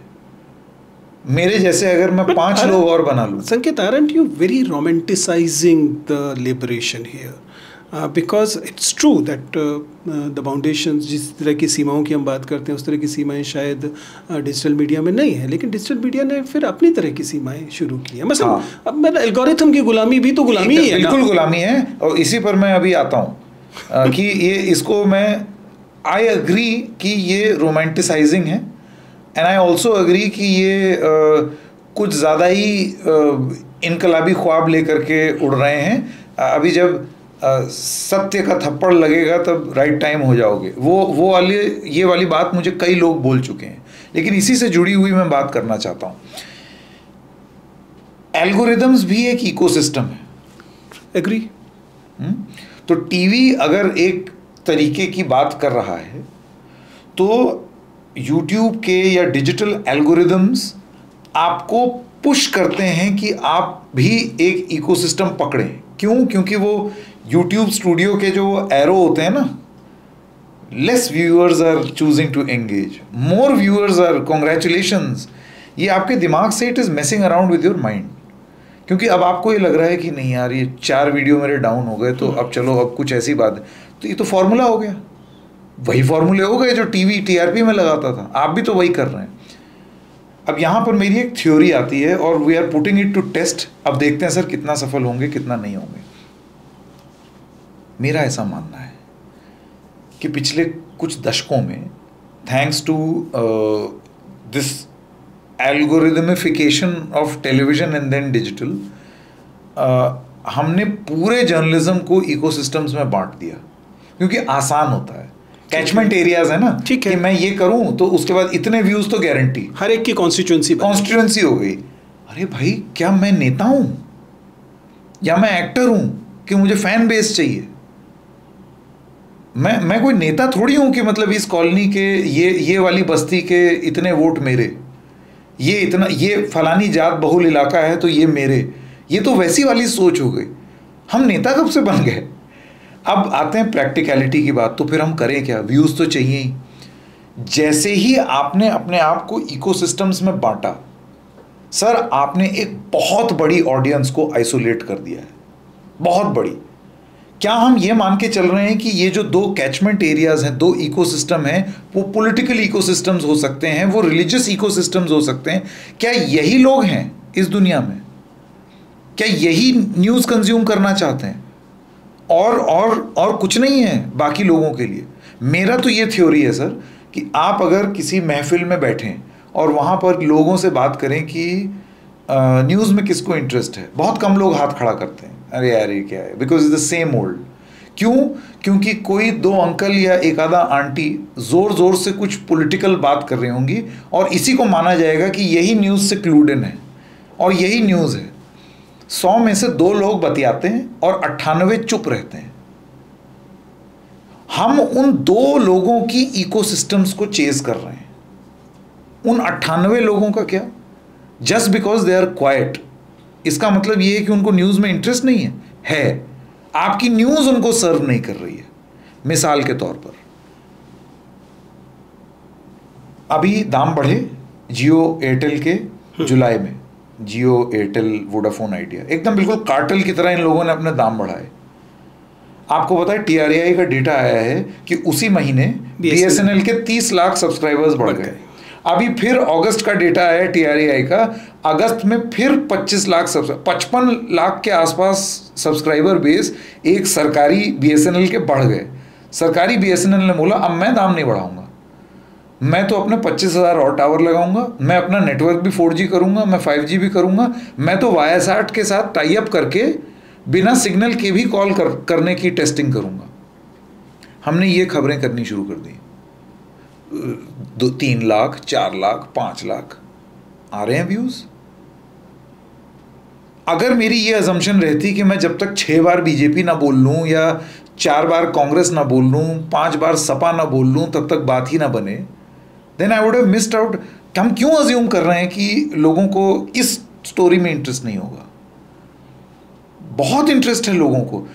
मेरे जैसे अगर मैं 5 लोग और बना लूँ। संकेत, aren't you very romanticizing the liberation here? Because it's true that the foundations, जिस तरह की सीमाओं की हम बात करते हैं, उस तरह की सीमाएं शायद डिजिटल मीडिया में नहीं है, लेकिन डिजिटल मीडिया ने फिर अपनी तरह की सीमाएं शुरू की हैं। मतलब अब मतलब एल्गोरिथम की गुलामी भी तो गुलामी ही है, बिल्कुल गुलामी है। और इसी पर मैं अभी आता हूँ कि ये इसको मैं आई एग्री कि ये रोमांटिसाइजिंग है, एंड आई ऑल्सो एग्री कि ये कुछ ज़्यादा ही इनकलाबी ख्वाब लेकर के उड़ रहे हैं। अभी जब सत्य का थप्पड़ लगेगा तब राइट टाइम हो जाओगे, वो वाली ये वाली बात मुझे कई लोग बोल चुके हैं, लेकिन इसी से जुड़ी हुई मैं बात करना चाहता हूँ। एल्गोरिदम्स भी एक इकोसिस्टम है। एग्री। तो टीवी अगर एक तरीके की बात कर रहा है तो यूट्यूब के या डिजिटल एल्गोरिदम्स आपको पुश करते हैं कि आप भी एक इकोसिस्टम पकड़ें। क्यों? क्योंकि वो यूट्यूब स्टूडियो के जो एरो होते हैं ना, less viewers are choosing to engage, more viewers are, congratulations. ये आपके दिमाग से it is messing around with your mind, क्योंकि अब आपको ये लग रहा है कि नहीं यार ये 4 वीडियो मेरे डाउन हो गए तो अब चलो अब कुछ ऐसी बात है, तो ये तो फॉर्मूला हो गया, वही फॉर्मूले हो गए जो टीवी टीआरपी में लगाता था, आप भी तो वही कर रहे हैं। अब यहाँ पर मेरी एक थ्योरी आती है और we are putting it to test. अब देखते हैं सर कितना सफल होंगे कितना नहीं होंगे। मेरा ऐसा मानना है कि पिछले कुछ दशकों में thanks to this algorithmification of television and then digital, हमने पूरे जर्नलिज्म को इकोसिस्टम्स में बांट दिया, क्योंकि आसान होता है, कैचमेंट एरियाज है ना, ठीक है कि मैं ये करूं तो उसके बाद इतने व्यूज तो गारंटी, हर एक की कॉन्स्टिट्यूएंसी हो गई। अरे भाई क्या मैं नेता हूं या मैं एक्टर हूं कि मुझे फैन बेस चाहिए? मैं कोई नेता थोड़ी हूं कि मतलब इस कॉलोनी के ये वाली बस्ती के इतने वोट मेरे, ये इतना, ये फलानी जात बहुल इलाका है तो ये मेरे, ये तो वैसी वाली सोच हो गई। हम नेता कब से बन गए? अब आते हैं प्रैक्टिकलिटी की बात, तो फिर हम करें क्या? व्यूज़ तो चाहिए ही। जैसे ही आपने अपने आप को इकोसिस्टम्स में बांटा, सर आपने एक बहुत बड़ी ऑडियंस को आइसोलेट कर दिया है, बहुत बड़ी। क्या हम ये मान के चल रहे हैं कि ये जो 2 कैचमेंट एरियाज हैं, 2 इकोसिस्टम हैं, वो पॉलिटिकल इकोसिस्टम्स हो सकते हैं, वो रिलीजियस इकोसिस्टम्स हो सकते हैं? क्या यही लोग हैं इस दुनिया में? क्या यही न्यूज़ कंज्यूम करना चाहते हैं? और कुछ नहीं है बाकी लोगों के लिए? मेरा तो ये थ्योरी है सर कि आप अगर किसी महफिल में बैठें और वहाँ पर लोगों से बात करें कि न्यूज़ में किसको इंटरेस्ट है, बहुत कम लोग हाथ खड़ा करते हैं, अरे यार ये क्या है, because is the same old. क्यों? क्योंकि कोई 2 अंकल या एक आधा आंटी जोर जोर से कुछ पॉलिटिकल बात कर रही होंगी और इसी को माना जाएगा कि यही न्यूज़ से क्लूड इन है और यही न्यूज़ है। 100 में से 2 लोग बतियाते हैं और 98 चुप रहते हैं। हम उन 2 लोगों की इकोसिस्टम्स को चेज कर रहे हैं। उन 98 लोगों का क्या? Just because they are quiet, इसका मतलब ये है कि उनको न्यूज़ में इंटरेस्ट नहीं है? है। आपकी न्यूज़ उनको सर्व नहीं कर रही है। मिसाल के तौर पर अभी दाम बढ़े जियो एयरटेल के जुलाई में, जियो एयरटेल वोडाफोन आइडिया, एकदम बिल्कुल कार्टेल की तरह इन लोगों ने अपने दाम बढ़ाए। आपको पता है TRAI का डेटा आया है कि उसी महीने BSNL के 30 लाख सब्सक्राइबर्स बढ़ गए। अभी फिर अगस्त का डेटा आया है TRAI का, अगस्त में फिर 25 लाख 55 लाख के आसपास सब्सक्राइबर बेस एक सरकारी BSNL के बढ़ गए। सरकारी BSNL ने बोला अब मैं दाम नहीं बढ़ाऊंगा, मैं तो अपने 25,000 और टावर लगाऊंगा, मैं अपना नेटवर्क भी 4G करूंगा, मैं 5G भी करूंगा, मैं तो वायासाट के साथ टाई अप करके बिना सिग्नल के भी कॉल करने की टेस्टिंग करूंगा। हमने ये खबरें करनी शुरू कर दी। 3 लाख 4 लाख 5 लाख आ रहे हैं व्यूज। अगर मेरी ये अजम्पशन रहती कि मैं जब तक 6 बार बीजेपी ना बोल लूं या 4 बार कांग्रेस ना बोल लूं, 5 बार सपा ना बोल लूं, तब तक बात ही ना बने, then I would have missed out. हम क्यों अज्यूम कर रहे हैं कि लोगों को इस स्टोरी में इंटरेस्ट नहीं होगा? बहुत इंटरेस्ट है लोगों को।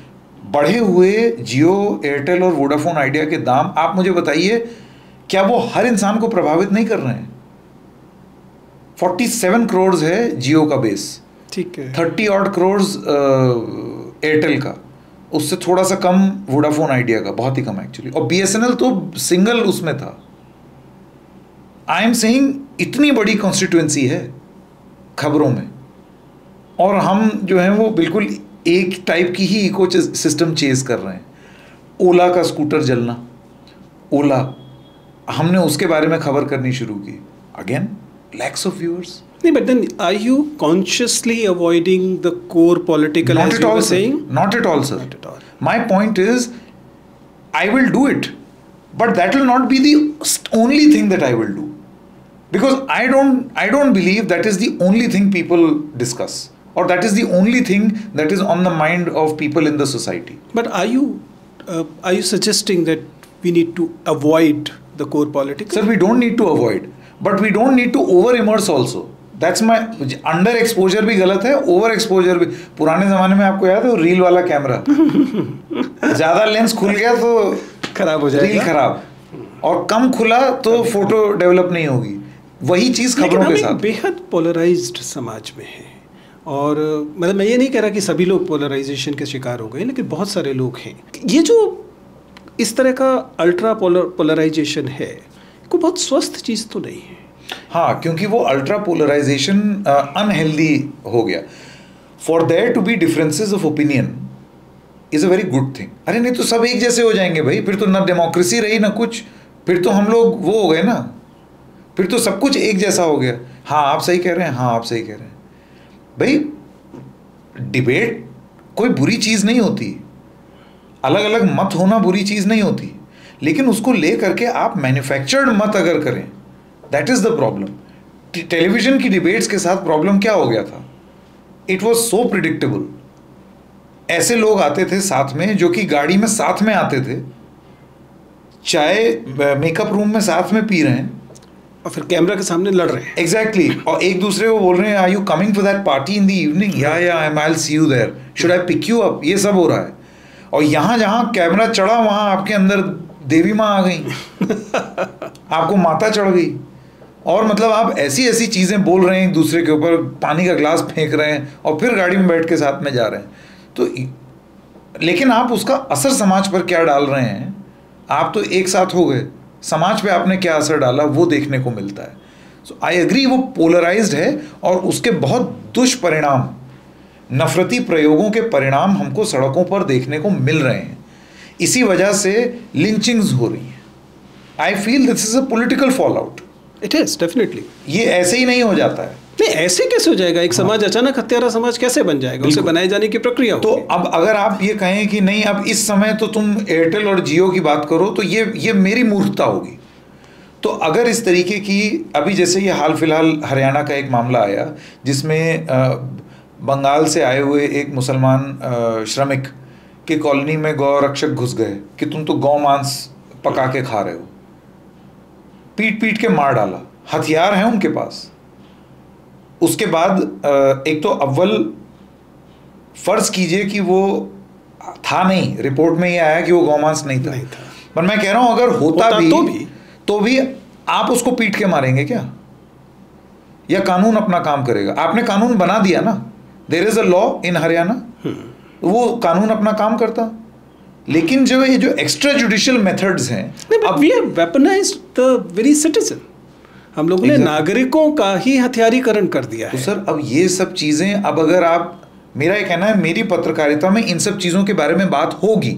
बढ़े हुए जियो एयरटेल और वोडाफोन आइडिया के दाम, आप मुझे बताइए क्या वो हर इंसान को प्रभावित नहीं कर रहे हैं? 47 करोड़ है जियो का बेस, ठीक है, 30 ऑड करोड़ एयरटेल का, उससे थोड़ा सा कम वोडाफोन आइडिया का, बहुत ही कम एक्चुअली, और BSNL तो सिंगल उसमें था। आई एम सेइंग इतनी बड़ी कॉन्स्टिट्यूएंसी है खबरों में, और हम जो है वो बिल्कुल एक टाइप की ही इको सिस्टम चेज कर रहे हैं। ओला का स्कूटर जलना, ओला, हमने उसके बारे में खबर करनी शुरू की, अगेन लैक्स ऑफ व्यूअर्स। नहीं, but then are you consciously avoiding the core political, as you were saying? Not at all, sir. Not at all. My point is, I will do it, but that will not be the only thing that I will do, because I don't believe that is the only thing people discuss, or that is the only thing that is on the mind of people in the society. But are you suggesting that we need to avoid the core politics? Sir, we don't need to avoid, but we don't need to over immerse also. That's my under exposure भी गलत है, over exposure भी। पुराने जमाने में आपको याद है रील वाला कैमरा, ज्यादा लेंस खुल गया तो खराब हो जाएगा, रील खराब, और कम खुला तो फोटो डेवलप नहीं होगी। वही चीज़ खबरों के साथ। बेहद पोलराइज्ड समाज में है, और मतलब मैं ये नहीं कह रहा कि सभी लोग पोलराइजेशन के शिकार हो गए, लेकिन बहुत सारे लोग हैं। ये जो इस तरह का अल्ट्रा पोलराइजेशन है, कोई बहुत स्वस्थ चीज़ तो नहीं है। हाँ, क्योंकि वो अल्ट्रा पोलराइजेशन अनहेल्दी हो गया। For there to be differences of opinion is a very good thing. अरे नहीं तो सब एक जैसे हो जाएंगे भाई, फिर तो ना डेमोक्रेसी रही ना कुछ, फिर तो हम लोग वो हो गए ना, फिर तो सब कुछ एक जैसा हो गया। हाँ आप सही कह रहे हैं, हाँ आप सही कह रहे हैं। भाई डिबेट कोई बुरी चीज़ नहीं होती, अलग अलग मत होना बुरी चीज़ नहीं होती, लेकिन उसको ले करके आप मैन्युफैक्चर्ड मत अगर करें, that is the problem. Television की डिबेट्स के साथ प्रॉब्लम क्या हो गया था? It was so predictable. ऐसे लोग आते थे साथ में, जो कि गाड़ी में साथ में आते थे, चाय मेकअप रूम में साथ में पी रहे हैं, और फिर कैमरा के सामने लड़ रहे हैं। एग्जैक्टली और एक दूसरे को बोल रहे हैं, are you coming for that party in the evening? या I will see you there, should I pick you up? ये सब हो रहा है। और यहाँ जहाँ कैमरा चढ़ा वहाँ आपके अंदर देवी माँ आ गई आपको माता चढ़ गई, और मतलब आप ऐसी ऐसी चीज़ें बोल रहे हैं एक दूसरे के ऊपर, पानी का ग्लास फेंक रहे हैं, और फिर गाड़ी में बैठ के साथ में जा रहे हैं। तो लेकिन आप उसका असर समाज पर क्या डाल रहे हैं? आप तो एक साथ हो गए, समाज पे आपने क्या असर डाला वो देखने को मिलता है। सो आई एग्री, वो पोलराइज्ड है, और उसके बहुत दुष्परिणाम, नफरती प्रयोगों के परिणाम हमको सड़कों पर देखने को मिल रहे हैं। इसी वजह से लिंचिंग्स हो रही हैं। I feel this is a political fall out. It is definitely. ये ऐसे ही नहीं हो जाता है। नहीं, ऐसे कैसे हो जाएगा? एक समाज अचानक हत्यारा समाज कैसे बन जाएगा? उसे बनाए जाने की प्रक्रिया तो अब अगर आप ये कहें कि नहीं अब इस समय तो तुम एयरटेल और जियो की बात करो, तो ये मेरी मूर्खता होगी। तो अगर इस तरीके की, अभी जैसे ये हाल फिलहाल हरियाणा का एक मामला आया जिसमें बंगाल से आए हुए एक मुसलमान श्रमिक के कॉलोनी में गौ रक्षक घुस गए कि तुम तो गौ मांस पका के खा रहे हो, पीट पीट के मार डाला, हथियार हैं उनके पास। उसके बाद एक तो अव्वल फर्ज कीजिए कि वो था नहीं, रिपोर्ट में ये आया कि वो गौमांस नहीं था। पर मैं कह रहा हूं अगर होता भी तो भी आप उसको पीट के मारेंगे क्या? या कानून अपना काम करेगा? आपने कानून बना दिया ना, there is a law in Haryana, वो कानून अपना काम करता। लेकिन जो ये जो एक्स्ट्रा जुडिशियल मेथड्स हैं, अब we have weaponised the very citizen. हम लोगों ने नागरिकों का ही हथियारीकरण कर दिया है। तो सर अब ये सब चीजें, अब अगर आप, मेरा ये कहना है मेरी पत्रकारिता में इन सब चीजों के बारे में बात होगी,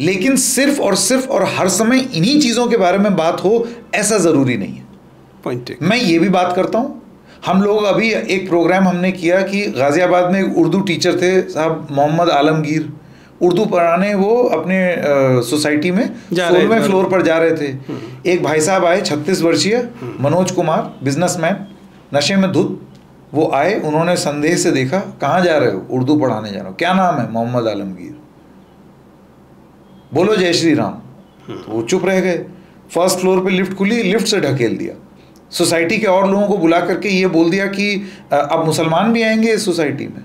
लेकिन सिर्फ और हर समय इन्हीं चीजों के बारे में बात हो ऐसा जरूरी नहीं है। पॉइंट। मैं ये भी बात करता हूं, हम लोग अभी एक प्रोग्राम हमने किया कि गाजियाबाद में एक उर्दू टीचर थे साहब मोहम्मद आलमगीर, उर्दू पढ़ाने वो अपने सोसाइटी में 16वें फ्लोर पर जा रहे थे। एक भाई साहब आए 36 वर्षीय मनोज कुमार, बिजनेसमैन, नशे में धुत। वो आए, उन्होंने संदेह से देखा, कहाँ जा रहे हो? उर्दू पढ़ाने जा रहा हूँ। क्या नाम है? मोहम्मद आलमगीर। बोलो जय श्री राम। तो वो चुप रह गए। फर्स्ट फ्लोर पे लिफ्ट खुली, लिफ्ट से ढकेल दिया। सोसाइटी के और लोगों को बुला करके ये बोल दिया कि अब मुसलमान भी आएंगे इस सोसाइटी में।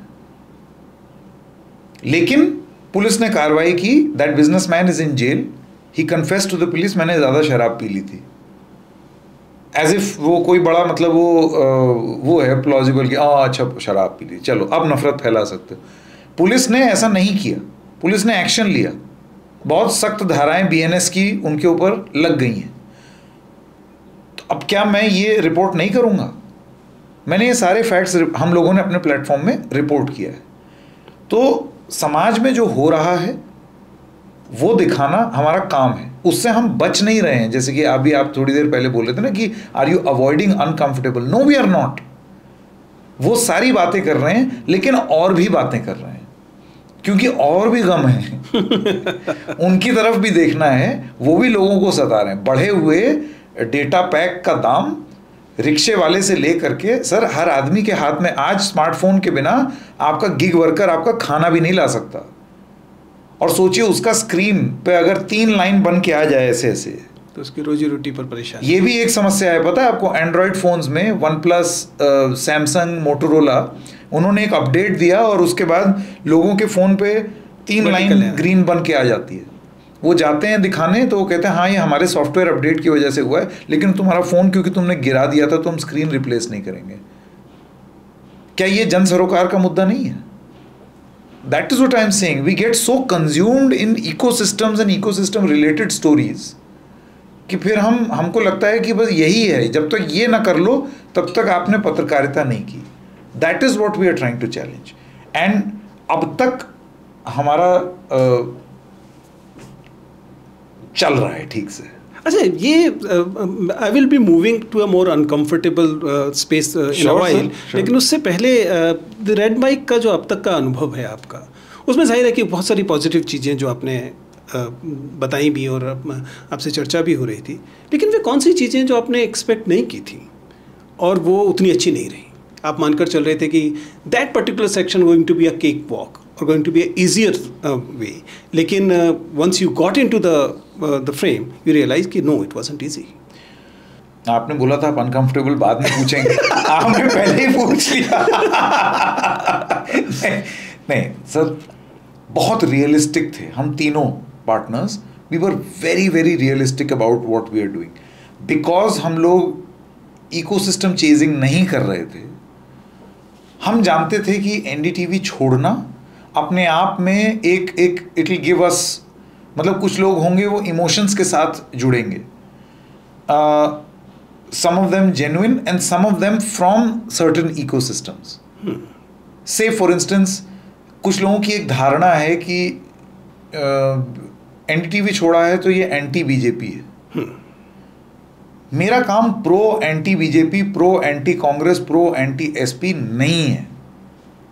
लेकिन पुलिस ने कार्रवाई की। That businessman is in jail. He confessed to the police, मैंने ज़्यादा शराब पी ली थी। एज इफ वो कोई बड़ा मतलब वो है प्लॉजिबल कि अच्छा शराब पी ली, चलो अब नफरत फैला सकते हो। पुलिस ने ऐसा नहीं किया, पुलिस ने एक्शन लिया। बहुत सख्त धाराएं बीएनएस की उनके ऊपर लग गई हैं। तो अब क्या मैं ये रिपोर्ट नहीं करूँगा? मैंने ये सारे फैक्ट्स हम लोगों ने अपने प्लेटफॉर्म में रिपोर्ट किया है। तो समाज में जो हो रहा है वो दिखाना हमारा काम है, उससे हम बच नहीं रहे हैं। जैसे कि अभी आप थोड़ी देर पहले बोल रहे थे ना कि are you avoiding uncomfortable? No, we are not. वो सारी बातें कर रहे हैं, लेकिन और भी बातें कर रहे हैं, क्योंकि और भी गम है उनकी तरफ भी देखना है। वो भी लोगों को सता रहे हैं। बढ़े हुए डेटा पैक का दाम, रिक्शे वाले से ले करके, सर हर आदमी के हाथ में आज स्मार्टफोन के बिना आपका गिग वर्कर आपका खाना भी नहीं ला सकता। और सोचिए उसका स्क्रीन पे अगर 3 लाइन बन के आ जाए ऐसे ऐसे, तो उसकी रोजी रोटी पर परेशान। ये भी एक समस्या है, पता है आपको? एंड्रॉयड फोन्स में OnePlus, सैमसंग, मोटोरोला, उन्होंने एक अपडेट दिया और उसके बाद लोगों के फ़ोन पे 3 लाइन ग्रीन बन के आ जाती है। वो जाते हैं दिखाने तो वो कहते हैं हाँ ये हमारे सॉफ्टवेयर अपडेट की वजह से हुआ है, लेकिन तुम्हारा फ़ोन क्योंकि तुमने गिरा दिया था तो हम स्क्रीन रिप्लेस नहीं करेंगे। क्या ये जन सरोकार का मुद्दा नहीं है? That is what I am saying, we get so consumed in ecosystems and ecosystem related stories कि फिर हमको लगता है कि बस यही है, जब तक ये ना कर लो तब तक आपने पत्रकारिता नहीं की। That is what we are trying to challenge. And अब तक हमारा चल रहा है ठीक से। अच्छा, ये I will be moving to a more uncomfortable space in a while, लेकिन उससे पहले द रेड माइक का जो अब तक का अनुभव है आपका, उसमें जाहिर है कि बहुत सारी पॉजिटिव चीज़ें जो आपने बताई भी और आपसे चर्चा भी हो रही थी, लेकिन वे कौन सी चीज़ें जो आपने एक्सपेक्ट नहीं की थी और वो उतनी अच्छी नहीं रही? आप मानकर चल रहे थे कि that particular section going to be a cakewalk और going to be a easier way, लेकिन once you got into the frame you realise कि नो, इट वाजंट इजी। आपने बोला था आप अनकंफर्टेबल बाद में पूछेंगे, आपने पहले ही पूछ लिया। नहीं सर, बहुत रियलिस्टिक थे हम तीनों partners. We were very very realistic about what we are doing, because हम लोग इकोसिस्टम चेजिंग नहीं कर रहे थे। हम जानते थे कि एनडीटीवी छोड़ना अपने आप में एक इट विल गिव अस, मतलब कुछ लोग होंगे वो इमोशंस के साथ जुड़ेंगे, some of them genuine and some of them from certain ecosystems. Say for instance, कुछ लोगों की एक धारणा है कि एनडीटीवी छोड़ा है तो ये एंटी बीजेपी है। मेरा काम pro anti BJP, pro anti Congress, pro anti SP नहीं है।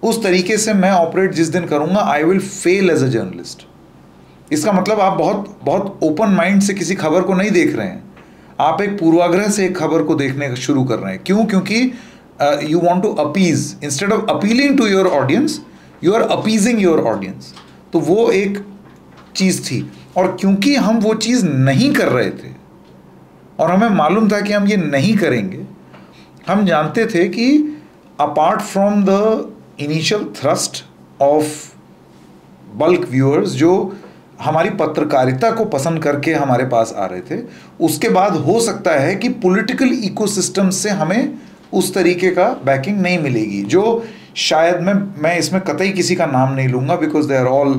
उस तरीके से मैं ऑपरेट जिस दिन करूंगा I will fail as a journalist. इसका मतलब आप बहुत बहुत ओपन माइंड से किसी खबर को नहीं देख रहे हैं, आप एक पूर्वाग्रह से एक खबर को देखने का शुरू कर रहे हैं। क्यों? क्योंकि you want to appease, instead of appealing to your audience you are appeasing your audience. तो वो एक चीज़ थी, और क्योंकि हम वो चीज़ नहीं कर रहे थे और हमें मालूम था कि हम ये नहीं करेंगे, हम जानते थे कि apart from the initial thrust of bulk viewers जो हमारी पत्रकारिता को पसंद करके हमारे पास आ रहे थे, उसके बाद हो सकता है कि पॉलिटिकल इकोसिस्टम से हमें उस तरीके का बैकिंग नहीं मिलेगी, जो शायद मैं इसमें कतई किसी का नाम नहीं लूँगा because they are all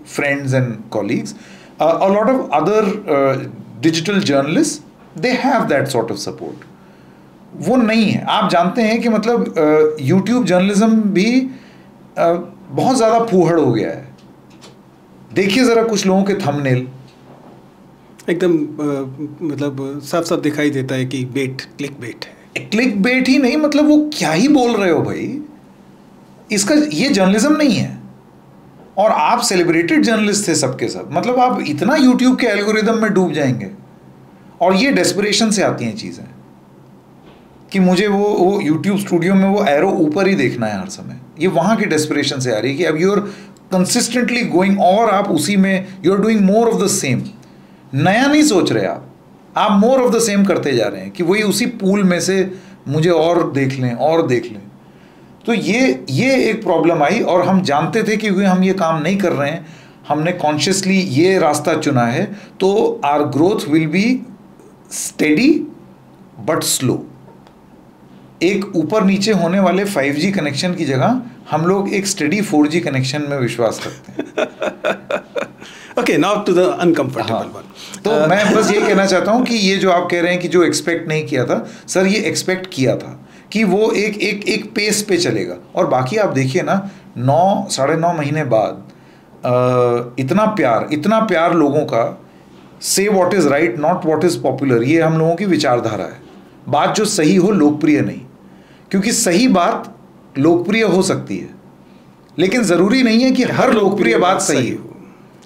friends and colleagues, a lot of other digital journalist they have that sort of support. वो नहीं है। आप जानते हैं कि मतलब यूट्यूब जर्नलिज्म भी बहुत ज़्यादा फूहड़ हो गया है। देखिए ज़रा कुछ लोगों के थंबनेल, एकदम मतलब साफ साफ दिखाई देता है कि क्लिक बेट है। क्लिक बेट ही नहीं, मतलब वो क्या ही बोल रहे हो भाई, इसका ये जर्नलिज्म नहीं है। और आप सेलिब्रेटेड जर्नलिस्ट थे सबके सब, मतलब आप इतना यूट्यूब के एल्गोरिदम में डूब जाएंगे। और ये डेस्परेशन से आती हैं चीज़ें कि मुझे वो यूट्यूब स्टूडियो में वो एरो ऊपर ही देखना है हर समय, ये वहाँ की डेस्परेशन से आ रही है कि अब यू आर कंसिस्टेंटली गोइंग, और आप उसी में you are doing more of the same. नया नहीं सोच रहे आप मोर ऑफ द सेम करते जा रहे हैं कि वही उसी पूल में से मुझे और देख लें और देख लें। तो ये एक प्रॉब्लम आई, और हम जानते थे कि हम ये काम नहीं कर रहे हैं, हमने कॉन्शियसली ये रास्ता चुना है, तो our growth will be steady but slow. एक ऊपर नीचे होने वाले 5G कनेक्शन की जगह हम लोग एक स्टेडी 4G कनेक्शन में विश्वास करते हैं। Okay, now to the uncomfortable one. तो मैं बस ये कहना चाहता हूँ कि ये जो आप कह रहे हैं कि जो एक्सपेक्ट नहीं किया था, सर ये एक्सपेक्ट किया था कि वो एक पेस पे चलेगा। और बाकी आप देखिए ना, 9-9.5 महीने बाद इतना प्यार लोगों का, से what is right not what is popular, ये हम लोगों की विचारधारा है। बात जो सही हो, लोकप्रिय नहीं, क्योंकि सही बात लोकप्रिय हो सकती है, लेकिन ज़रूरी नहीं है कि हर लोकप्रिय बात सही हो।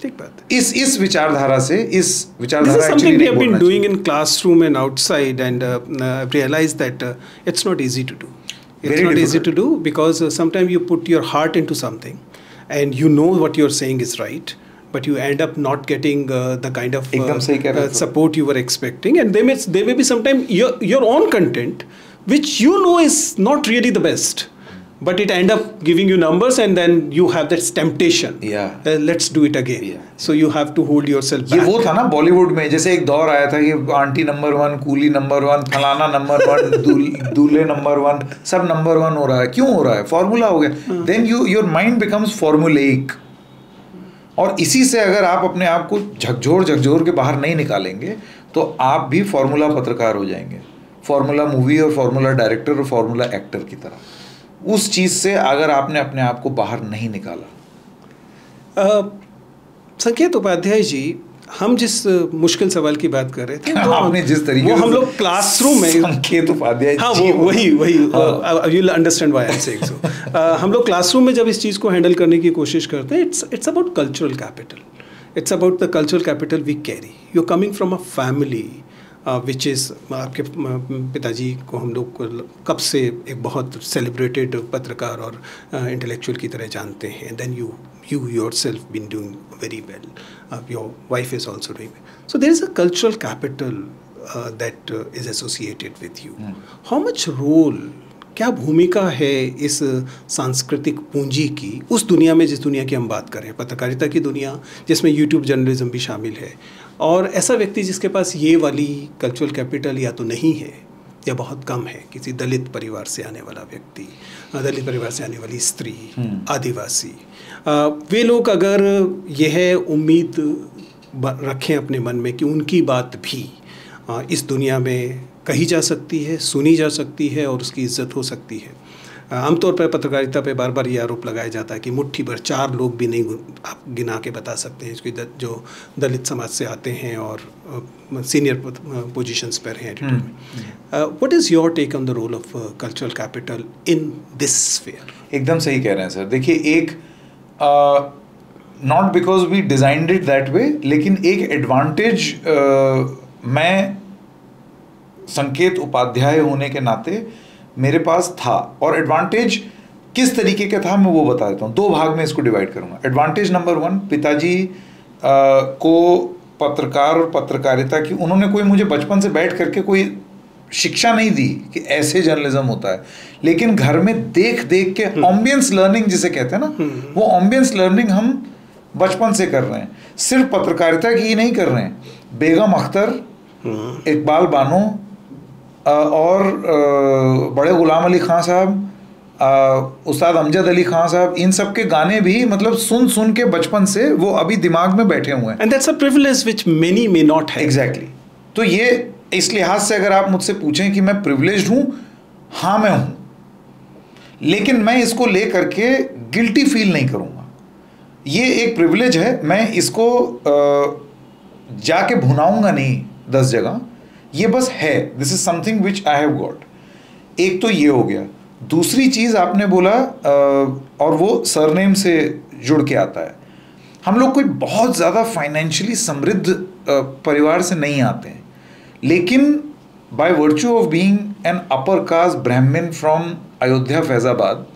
ठीक बात। इस विचारधारा से, इस विचारधारा This is something we have been doing in classroom and outside, and I've realized that it's not easy to do. It's not easy to do because sometimes you put your heart into something and you know what you're saying is right, but you end up not getting the kind of support you were expecting, and there may be sometimes your own content which you know is not really the best, But it end up giving you numbers and then you have that temptation. Yeah. Let's do it again. Yeah. So you have to hold yourself ये back. वो था ना बॉलीवुड में, जैसे एक दौर आया था कि आंटी नंबर 1, कूली नंबर 1, फलाना नंबर 1, दूल्हे नंबर 1, सब नंबर 1 हो रहा है. क्यों हो रहा है? फॉर्मूला हो गया. Then your mind becomes formulaic. और इसी से अगर आप अपने आप को झकझोर के बाहर नहीं निकालेंगे तो आप भी फॉर्मूला पत्रकार हो जाएंगे, फॉर्मूला मूवी और फॉर्मूला डायरेक्टर और फॉर्मूला एक्टर की तरह. उस चीज़ से अगर आपने अपने आप को बाहर नहीं निकाला. संकेत उपाध्याय जी, हम जिस मुश्किल सवाल की बात कर रहे थे तो आपने जिस तरीके वो हम लोग क्लासरूम में, संकेत उपाध्याय, हाँ वही you will understand why I am saying so. हम लोग क्लासरूम में जब इस चीज़ को हैंडल करने की कोशिश करते हैं, it's about cultural capital. It's about the cultural capital we carry. You are coming from a family which is, आपके पिताजी को हम लोग कब से एक बहुत सेलिब्रेटेड पत्रकार और इंटेलेक्चुअल की तरह जानते हैं. Then you yourself been doing very well. Your wife is also doing well. So there is a cultural capital that is associated with you. How much role, क्या भूमिका है इस सांस्कृतिक पूंजी की उस दुनिया में जिस दुनिया की हम बात कर रहे हैं, पत्रकारिता की दुनिया जिसमें यूट्यूब जर्नलिज्म भी शामिल है, और ऐसा व्यक्ति जिसके पास ये वाली कल्चरल कैपिटल या तो नहीं है या बहुत कम है, किसी दलित परिवार से आने वाला व्यक्ति, दलित परिवार से आने वाली स्त्री, आदिवासी, वे लोग अगर यह उम्मीद रखें अपने मन में कि उनकी बात भी इस दुनिया में कही जा सकती है, सुनी जा सकती है और उसकी इज्जत हो सकती है. आमतौर पर पत्रकारिता पे बार बार ये आरोप लगाया जाता है कि मुट्ठी भर 4 लोग भी नहीं आप गिना के बता सकते हैं जो दलित समाज से आते हैं और सीनियर पोजीशंस पर हैं एडिटर में. What is your take on the role of cultural capital in this sphere? एकदम सही कह रहे हैं सर. देखिए, एक not because we designed it that way, लेकिन एक एडवांटेज मैं संकेत उपाध्याय होने के नाते मेरे पास था. और एडवांटेज किस तरीके का था मैं वो बता देता हूँ. 2 भाग में इसको डिवाइड करूँगा. एडवांटेज नंबर 1, पिताजी को पत्रकार और पत्रकारिता की, उन्होंने कोई मुझे बचपन से बैठ करके कोई शिक्षा नहीं दी कि ऐसे जर्नलिज्म होता है, लेकिन घर में देख देख के ऑम्बियंस लर्निंग जिसे कहते हैं ना, वो ऑम्बियंस लर्निंग हम बचपन से कर रहे हैं. सिर्फ पत्रकारिता की ही नहीं कर रहे हैं, बेगम अख्तर, इकबाल बानो और बड़े गुलाम अली खां साहब, उस्ताद अमजद अली खां साहब, इन सब के गाने भी मतलब सुन के बचपन से वो अभी दिमाग में बैठे हुए हैं. And that's a privilege which many may not have. Exactly. तो ये इस लिहाज से अगर आप मुझसे पूछें कि मैं प्रिविलेज्ड हूँ, हाँ मैं हूँ, लेकिन मैं इसको ले करके गिल्टी फील नहीं करूँगा. ये एक प्रिविलेज है, मैं इसको जाके भुनाऊंगा नहीं 10 जगह, ये बस है. This is something which I have got. एक तो ये हो गया. दूसरी चीज़ आपने बोला और वो सरनेम से जुड़ के आता है. हम लोग कोई बहुत ज़्यादा फाइनेंशियली समृद्ध परिवार से नहीं आते हैं, लेकिन by virtue of being an upper caste ब्राह्मण फ्रॉम अयोध्या फैज़ाबाद,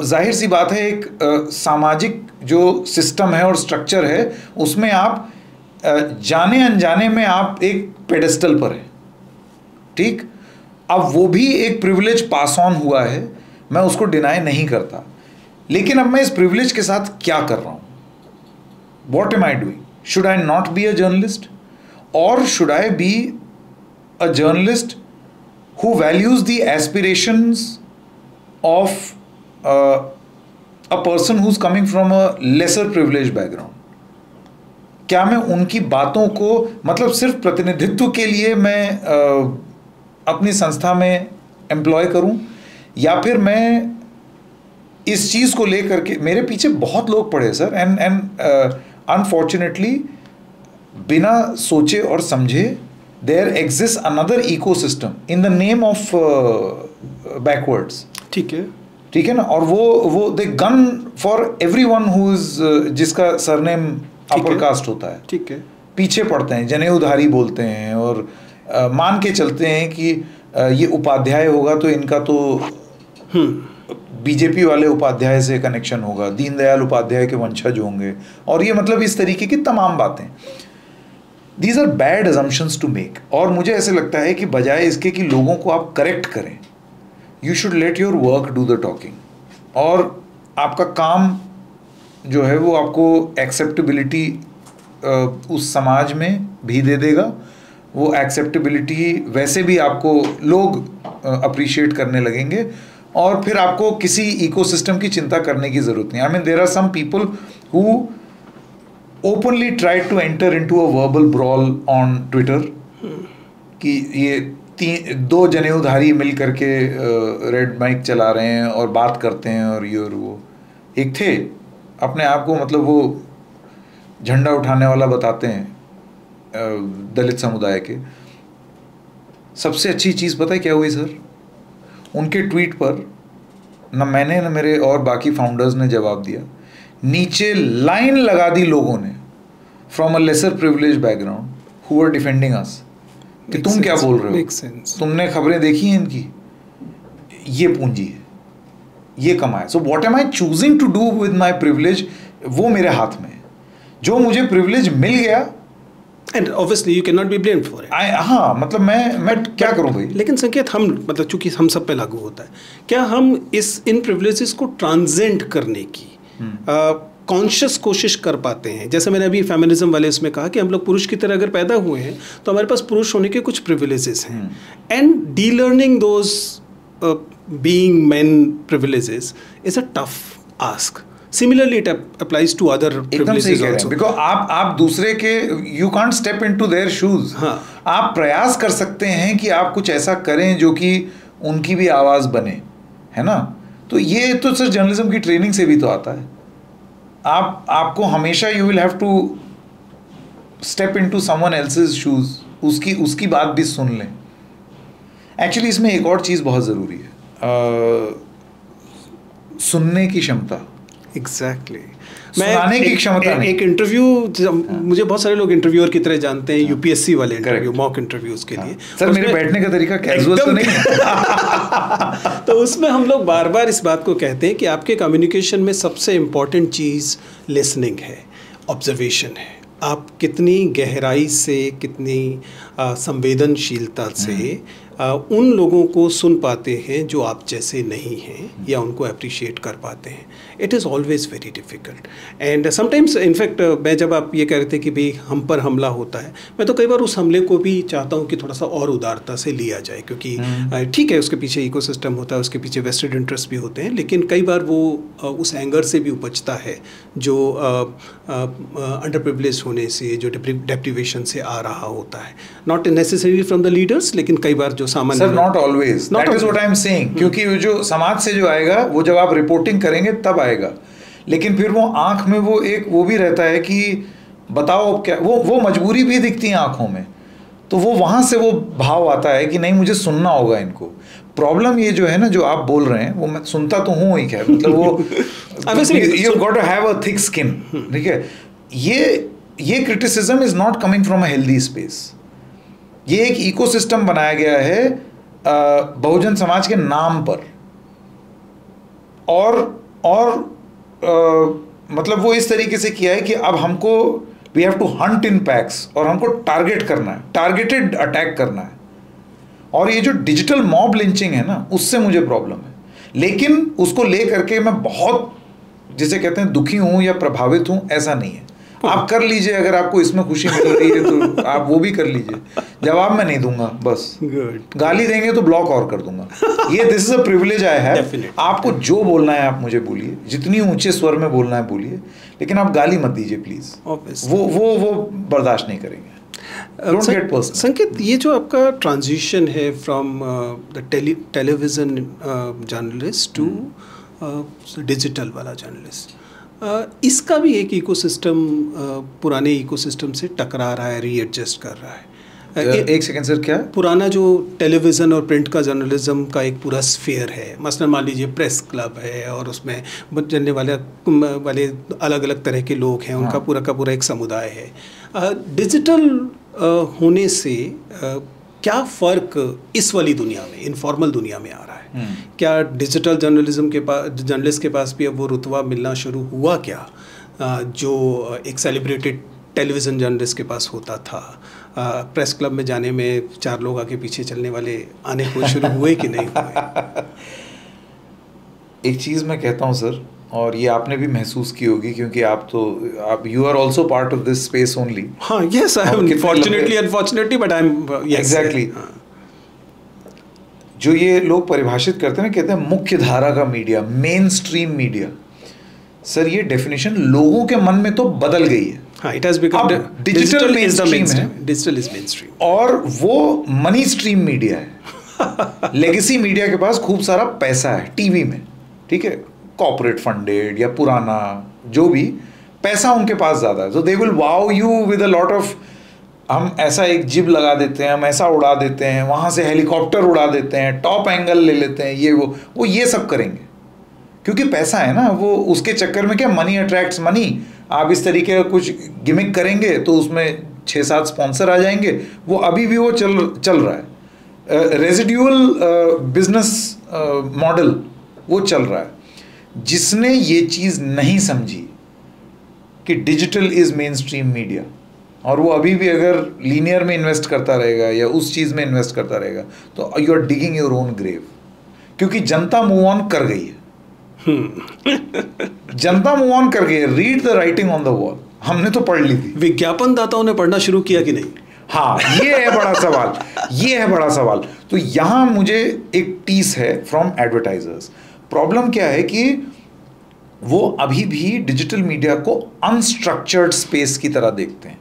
जाहिर सी बात है एक सामाजिक जो सिस्टम है और स्ट्रक्चर है उसमें आप जाने अनजाने में आप एक पेडेस्टल पर हैं. ठीक, अब वो भी एक प्रिविलेज पास ऑन हुआ है, मैं उसको डिनाई नहीं करता, लेकिन अब मैं इस प्रिविलेज के साथ क्या कर रहा हूँ? What am I doing? Should I not be a journalist, और should I be a journalist who values the aspirations of a person who's coming from a lesser privileged background? क्या मैं उनकी बातों को मतलब सिर्फ प्रतिनिधित्व के लिए मैं अपनी संस्था में एम्प्लॉय करूं, या फिर मैं इस चीज़ को लेकर के, मेरे पीछे बहुत लोग पड़े सर, एंड अनफॉर्चुनेटली बिना सोचे और समझे there exist another ecosystem in the name of backwards. ठीक है ना. और वो they gun for everyone who is, जिसका सरनेम अपर कास्ट होता है. ठीक है, पीछे पड़ते हैं, जनेऊधारी बोलते हैं, और मान के चलते हैं कि ये उपाध्याय होगा तो इनका तो बीजेपी वाले उपाध्याय से कनेक्शन होगा, दीनदयाल उपाध्याय के वंशज होंगे, और ये मतलब इस तरीके की तमाम बातें. These are bad assumptions to make. और मुझे ऐसे लगता है कि बजाय इसके कि लोगों को आप करेक्ट करें, you should let your work do the talking, और आपका काम जो है वो आपको एक्सेप्टेबिलिटी उस समाज में भी दे देगा, वो एक्सेप्टेबिलिटी वैसे भी आपको लोग अप्रिशिएट करने लगेंगे, और फिर आपको किसी इकोसिस्टम की चिंता करने की ज़रूरत नहीं। I mean there are some people who openly try to enter into a verbal brawl on Twitter कि ये दो जनेऊधारी मिल करके रेड माइक चला रहे हैं और बात करते हैं और ये और वो। एक थे अपने आप को मतलब वो झंडा उठाने वाला बताते हैं दलित समुदाय के। सबसे अच्छी चीज़ पता है क्या हुई सर? उनके ट्वीट पर न मैंने न मेरे और बाकी फाउंडर्स ने जवाब दिया, नीचे लाइन लगा दी लोगों ने from a lesser privilege background who are defending us कि तुम क्या बोल रहे हो, तुमने खबरें देखी हैं इनकी, ये पूंजी है, ये कमाया। So what am I choosing to do with my privilege, वो मेरे हाथ में है। जो मुझे प्रिविलेज मिल गया, and obviously you can not be blamed for it. हाँ मतलब मैं क्या करूं भाई। लेकिन संकेत, हम मतलब चूंकि हम सब पे लागू होता है, क्या हम इन प्रिविलेजेस को ट्रांसेंड करने की कॉन्शियस कोशिश कर पाते हैं? जैसे मैंने अभी फेमिनिज्म वाले इसमें कहा कि हम लोग पुरुष की तरह अगर पैदा हुए हैं तो हमारे पास पुरुष होने के कुछ प्रिविलेजेस हैं, and D learning those being main privileges is a tough ask. Similarly, it applies to other privileges also. Because आप दूसरे के you can't step into their shoes. हाँ. आप प्रयास कर सकते हैं कि आप कुछ ऐसा करें जो कि उनकी भी आवाज़ बने, है ना? तो ये तो सर जर्नलिज्म की ट्रेनिंग से भी तो आता है। आपको हमेशा you will have to step into someone else's shoes. उसकी बात भी सुन लें। एक्चुअली इसमें एक और चीज़ बहुत ज़रूरी है, सुनने की क्षमता। एग्जैक्टली सुनाने की क्षमता नहीं। एक इंटरव्यू, मुझे बहुत सारे लोग इंटरव्यूअर की तरह जानते हैं, यूपीएससी वाले इंटरव्यू, मॉक इंटरव्यूज के लिए। सर मेरे बैठने का तरीका कैजुअल तो नहीं है। तो उसमें हम लोग बार बार इस बात को कहते हैं कि आपके कम्युनिकेशन में सबसे इम्पोर्टेंट चीज़ लिसनिंग है, ऑब्जर्वेशन है। आप कितनी गहराई से, कितनी संवेदनशीलता से उन लोगों को सुन पाते हैं जो आप जैसे नहीं हैं, या उनको अप्रिशिएट कर पाते हैं। It is always very difficult, and sometimes in fact मैं जब आप ये कह रहे थे कि भाई हम पर हमला होता है, मैं तो कई बार उस हमले को भी चाहता हूँ कि थोड़ा सा और उदारता से लिया जाए, क्योंकि ठीक है उसके पीछे इकोसिस्टम होता है, उसके पीछे वेस्टेड इंटरेस्ट भी होते हैं, लेकिन कई बार वो उस एंगर से भी उपजता है जो अंडर प्रिविलेज होने से, जो डेप्रिवेशन से आ रहा होता है। Not necessarily from the leaders, लेकिन कई बार जो सामान्य, sir not always, that is what I am saying, क्योंकि जो समाज से जो आएगा वो जब आप रिपोर्टिंग करेंगे तब आएगा, लेकिन फिर वो आंख में वो भी रहता है कि बताओ अब क्या, वो मजबूरी भी दिखती है आंखों में, तो वो वहाँ से वो भाव आता है कि नहीं मुझे सुनना होगा इनको। प्रॉब्लम ये जो है ना, जो आप बोल रहे हैं वो मैं सुनता तो हूँ ही, खैर मतलब वो you got to have a thick skin, ठीक है। ये criticism is not coming from a healthy space. ये एक इकोसिस्टम बनाया गया है बहुजन समाज के नाम पर, और मतलब वो इस तरीके से किया है कि अब हमको we have to hunt in packs, और हमको टारगेट करना है, टारगेटेड अटैक करना है। और ये जो डिजिटल मॉब लिंचिंग है ना, उससे मुझे प्रॉब्लम है, लेकिन उसको ले करके मैं बहुत, जिसे कहते हैं, दुखी हूँ या प्रभावित हूँ, ऐसा नहीं है। आप कर लीजिए, अगर आपको इसमें खुशी मिल रही है तो आप वो भी कर लीजिए। जवाब मैं नहीं दूंगा, बस गाली देंगे तो ब्लॉक और कर दूंगा। ये this is a privilege I have. आपको जो बोलना है आप मुझे बोलिए, जितनी ऊंचे स्वर में बोलना है बोलिए, लेकिन आप गाली मत दीजिए प्लीज। वो बर्दाश्त नहीं करेंगे। संकेत, ये जो आपका ट्रांजिशन है from the television journalist to digital वाला जर्नलिस्ट, इसका भी एक इकोसिस्टम पुराने इकोसिस्टम से टकरा रहा है, रीएडजस्ट कर रहा है। एक सेकंड सर, क्या? पुराना जो टेलीविज़न और प्रिंट का जर्नलिज्म का एक पूरा स्फीयर है, मसलन मान लीजिए प्रेस क्लब है, और उसमें जनने वाले अलग अलग तरह के लोग हैं, उनका पूरा का पूरा एक समुदाय है। डिजिटल होने से क्या फ़र्क इस वाली दुनिया में, इनफॉर्मल दुनिया में आ रहा है? क्या डिजिटल जर्नलिज्म के पास, जर्नलिस्ट के पास भी अब वो रुतबा मिलना शुरू हुआ क्या जो एक सेलिब्रेटेड टेलीविज़न जर्नलिस्ट के पास होता था? प्रेस क्लब में जाने में 4 लोग आगे पीछे चलने वाले आने को शुरू हुए कि नहीं हुए? एक चीज़ मैं कहता हूँ सर, और ये आपने भी महसूस की होगी क्योंकि आप you are also part of this space only. हाँ, yes, I am fortunately unfortunately but I am exactly. जो ये लोग परिभाषित करते हैं ना, कहते हैं मुख्य धारा का media, mainstream media. Sir ये डेफिनेशन लोगों के मन में तो बदल गई है. हाँ, it has become digital mainstream है. Digital is mainstream. और वो मनी स्ट्रीम मीडिया है. लेगेसी मीडिया के पास खूब सारा पैसा है टीवी में, ठीक है, कॉर्पोरेट फंडेड या पुराना, जो भी पैसा उनके पास ज़्यादा है. तो they will wow you with a lot of, हम ऐसा एक जिब लगा देते हैं, हम ऐसा उड़ा देते हैं, वहाँ से हेलीकॉप्टर उड़ा देते हैं, टॉप एंगल ले लेते हैं, ये वो ये सब करेंगे क्योंकि पैसा है ना. वो उसके चक्कर में क्या, मनी अट्रैक्ट्स मनी. आप इस तरीके का कुछ गिमिक करेंगे तो उसमें 6-7 स्पॉन्सर आ जाएंगे. वो अभी भी वो चल रहा है. रेजिड्यूअल बिजनेस मॉडल वो चल रहा है. जिसने ये चीज़ नहीं समझी कि digital is main stream media, और वो अभी भी अगर लीनियर में इन्वेस्ट करता रहेगा या उस चीज़ में इन्वेस्ट करता रहेगा, तो you are digging your own grave. क्योंकि जनता मूव ऑन कर गई है. जनता मूव ऑन कर गई है. Read the writing on the wall. हमने तो पढ़ ली थी. विज्ञापन दाताओं ने पढ़ना शुरू किया कि नहीं? हाँ, ये है बड़ा सवाल. ये है बड़ा सवाल. तो यहाँ मुझे एक टीस है फ्रॉम एडवर्टाइजर्स. प्रॉब्लम क्या है कि वो अभी भी डिजिटल मीडिया को अनस्ट्रक्चर्ड स्पेस की तरह देखते हैं.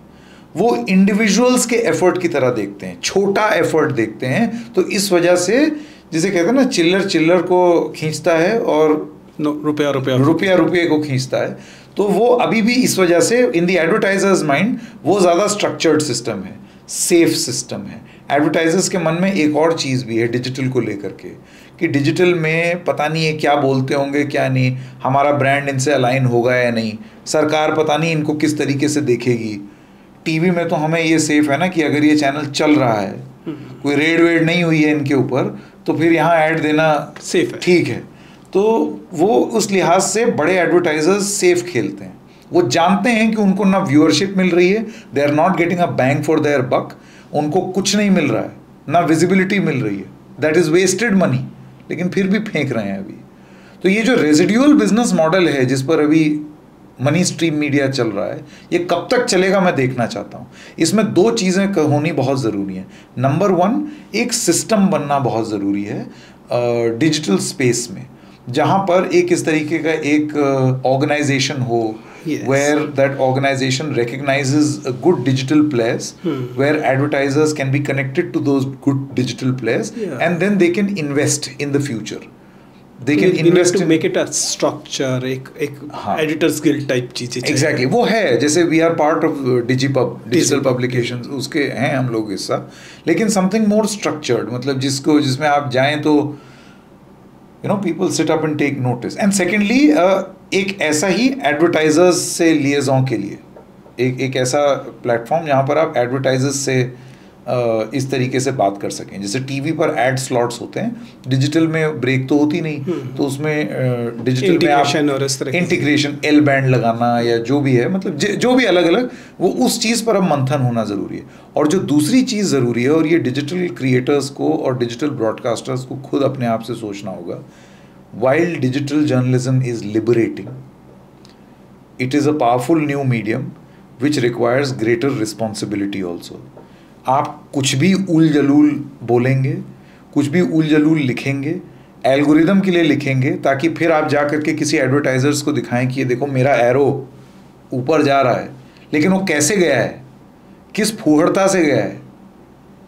वो इंडिविजुअल्स के एफर्ट की तरह देखते हैं, छोटा एफर्ट देखते हैं. तो इस वजह से, जिसे कहते हैं ना, चिल्लर को खींचता है और रुपया रुपये को खींचता है. तो वो अभी भी इस वजह से इन द एडवर्टाइजर्स माइंड वो ज़्यादा स्ट्रक्चर्ड सिस्टम है, सेफ सिस्टम है. एडवर्टाइजर्स के मन में एक और चीज़ भी है डिजिटल को लेकर के, कि डिजिटल में पता नहीं है क्या बोलते होंगे क्या नहीं, हमारा ब्रांड इनसे अलाइन होगा या नहीं, सरकार पता नहीं इनको किस तरीके से देखेगी. टीवी में तो हमें ये सेफ है ना कि अगर ये चैनल चल रहा है, कोई रेड वेड नहीं हुई है इनके ऊपर, तो फिर यहाँ ऐड देना सेफ है, ठीक है. तो वो उस लिहाज से बड़े एडवर्टाइजर्स सेफ खेलते हैं. वो जानते हैं कि उनको ना व्यूअरशिप मिल रही है, they are not getting a bang for their buck. उनको कुछ नहीं मिल रहा है, ना विजिबिलिटी मिल रही है, दैट इज़ वेस्टेड मनी, लेकिन फिर भी फेंक रहे हैं अभी. तो ये जो रेजिड्यूअल बिजनेस मॉडल है जिस पर अभी मनी स्ट्रीम मीडिया चल रहा है, ये कब तक चलेगा मैं देखना चाहता हूँ. इसमें 2 चीज़ें होनी बहुत ज़रूरी हैं. नंबर 1, एक सिस्टम बनना बहुत ज़रूरी है डिजिटल स्पेस में, जहाँ पर एक इस तरीके का एक ऑर्गेनाइजेशन हो, where that organization recognizes good digital players, where advertisers can be connected to those good digital players, and then they can invest in the future. They can invest to make it a structure, एक editors guild type चीज़ें. Exactly, वो है. जैसे we are part of Digipub, digital publications, उसके हैं हम लोग हिस्सा, लेकिन something more structured, मतलब जिसमें आप जाएं तो people sit up and take notice. And secondly, एक ऐसा ही एडवर्टाइजर्स से लिएजों के लिए एक ऐसा प्लेटफॉर्म जहाँ पर आप एडवर्टाइजर्स से इस तरीके से बात कर सकें. जैसे टीवी पर एड स्लॉट्स होते हैं, डिजिटल में ब्रेक तो होती नहीं, तो उसमें डिजिटल में आप इंटीग्रेशन, एल बैंड लगाना या जो भी है, मतलब जो भी अलग अलग, वो उस चीज़ पर अब मंथन होना ज़रूरी है. और जो दूसरी चीज़ ज़रूरी है, और ये डिजिटल क्रिएटर्स को और डिजिटल ब्रॉडकास्टर्स को खुद अपने आप से सोचना होगा, while digital journalism is liberating, it is a powerful new medium which requires greater responsibility also. आप कुछ भी उल जलूल बोलेंगे, कुछ भी उल जलूल लिखेंगे, एल्गोरिदम के लिए लिखेंगे ताकि फिर आप जा करके किसी एडवर्टाइजर्स को दिखाएं कि ये देखो मेरा एरो ऊपर जा रहा है, लेकिन वो कैसे गया है, किस फूहड़ता से गया है.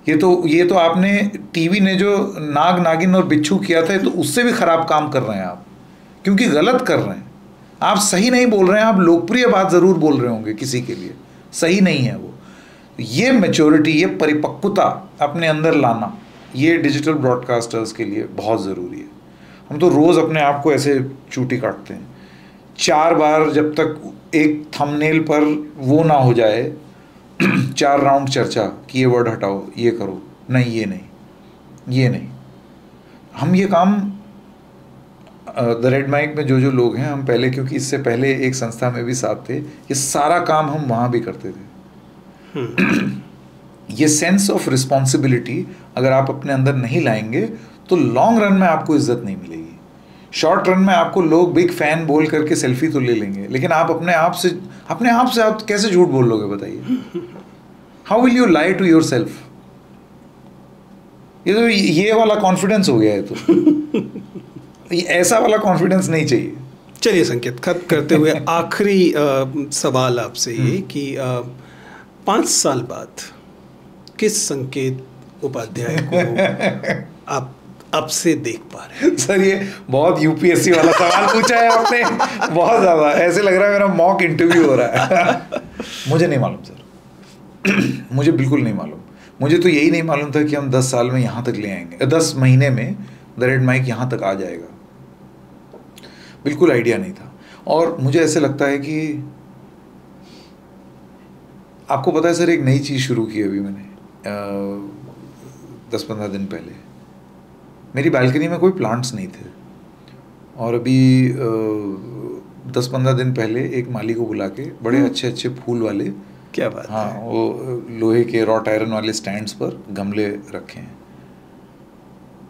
ये तो आपने टीवी ने जो नाग नागिन और बिच्छू किया था, तो उससे भी ख़राब काम कर रहे हैं आप, क्योंकि गलत कर रहे हैं आप. सही नहीं बोल रहे हैं आप. लोकप्रिय बात ज़रूर बोल रहे होंगे किसी के लिए, सही नहीं है वो. ये मैच्योरिटी, ये परिपक्वता अपने अंदर लाना, ये डिजिटल ब्रॉडकास्टर्स के लिए बहुत ज़रूरी है. हम तो रोज़ अपने आप को ऐसे चूटी काटते हैं. 4 बार जब तक एक थंबनेल पर वो ना हो जाए 4 राउंड चर्चा कि ये वर्ड हटाओ, ये करो, नहीं ये नहीं, ये नहीं. हम ये काम द रेड माइक में जो लोग हैं, हम पहले, क्योंकि इससे पहले एक संस्था में भी साथ थे, ये सारा काम हम वहाँ भी करते थे. ये सेंस ऑफ रिस्पॉन्सिबिलिटी अगर आप अपने अंदर नहीं लाएंगे तो लॉन्ग रन में आपको इज्जत नहीं मिलेगी। शॉर्ट रन में आपको लोग बिग फैन बोल करके सेल्फी तो ले लेंगे, लेकिन आप अपने आप से आप कैसे झूठ बोल लोगे बताइए? How will you lie to yourself? ये वाला कॉन्फिडेंस हो गया है तो ऐसा वाला कॉन्फिडेंस नहीं चाहिए। चलिए संकेत, खत्म करते हुए आखिरी सवाल आपसे ये कि 5 साल बाद किस संकेत उपाध्याय को आप अब से देख पा रहे हैं? सर ये बहुत यूपीएससी वाला सवाल पूछा है आपने, बहुत ज़्यादा ऐसे लग रहा है मेरा मॉक इंटरव्यू हो रहा है। मुझे नहीं मालूम सर, मुझे बिल्कुल नहीं मालूम। मुझे तो यही नहीं मालूम था कि हम 10 साल में यहाँ तक ले आएंगे, 10 महीने में द रेड माइक यहाँ तक आ जाएगा, बिल्कुल आइडिया नहीं था। और मुझे ऐसे लगता है कि आपको पता है सर, एक नई चीज़ शुरू की अभी मैंने 10-15 दिन पहले। मेरी बालकनी में कोई प्लांट्स नहीं थे और अभी 10-15 दिन पहले एक माली को बुला के बड़े अच्छे अच्छे फूल वाले, क्या बात है, हाँ, वो लोहे के रॉट आयरन वाले स्टैंड्स पर गमले रखे हैं।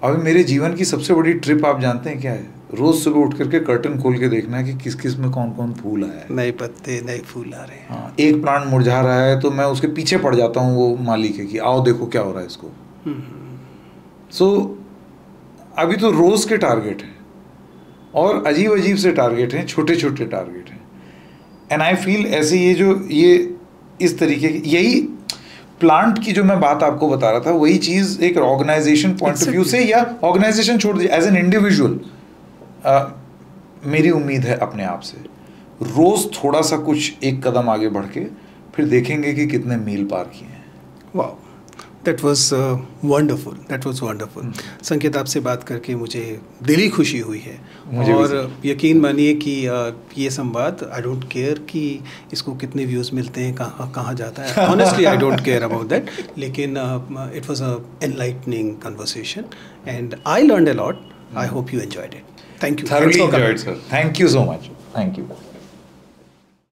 अभी मेरे जीवन की सबसे बड़ी ट्रिप आप जानते हैं क्या है? रोज़ सुबह उठ करके कर्टन खोल के देखना है कि किस किस में कौन कौन फूल आया है, नए पत्ते नए फूल आ रहे हैं। हाँ, एक प्लांट मुरझा रहा है तो मैं उसके पीछे पड़ जाता हूँ वो माली के कि आओ देखो क्या हो रहा है इसको। सो अभी तो रोज़ के टारगेट हैं और अजीब अजीब से टारगेट हैं, छोटे छोटे टारगेट हैं। एंड आई फील ऐसे ये इस तरीके की, यही प्लांट की जो मैं बात आपको बता रहा था, वही चीज़ एक ऑर्गेनाइजेशन पॉइंट ऑफ व्यू से, या ऑर्गेनाइजेशन छोड़ दीजिए, एज एन इंडिविजुअल मेरी उम्मीद है अपने आप से, रोज़ थोड़ा सा कुछ एक कदम आगे बढ़ के फिर देखेंगे कि कितने मील पार किए हैं। वाह, that was wonderful, that was wonderful. संकेत, आपसे बात करके मुझे दिली खुशी हुई है। और यकीन मानिए कि ये संवाद, आई डोंट केयर कि इसको कितने व्यूज़ मिलते हैं, कहाँ जाता है, honestly I don't care about that, लेकिन it was a enlightening conversation and I learned a lot. I hope you enjoyed it. Thank you. Thoroughly enjoyed, sir. Thank you so much. Thank you.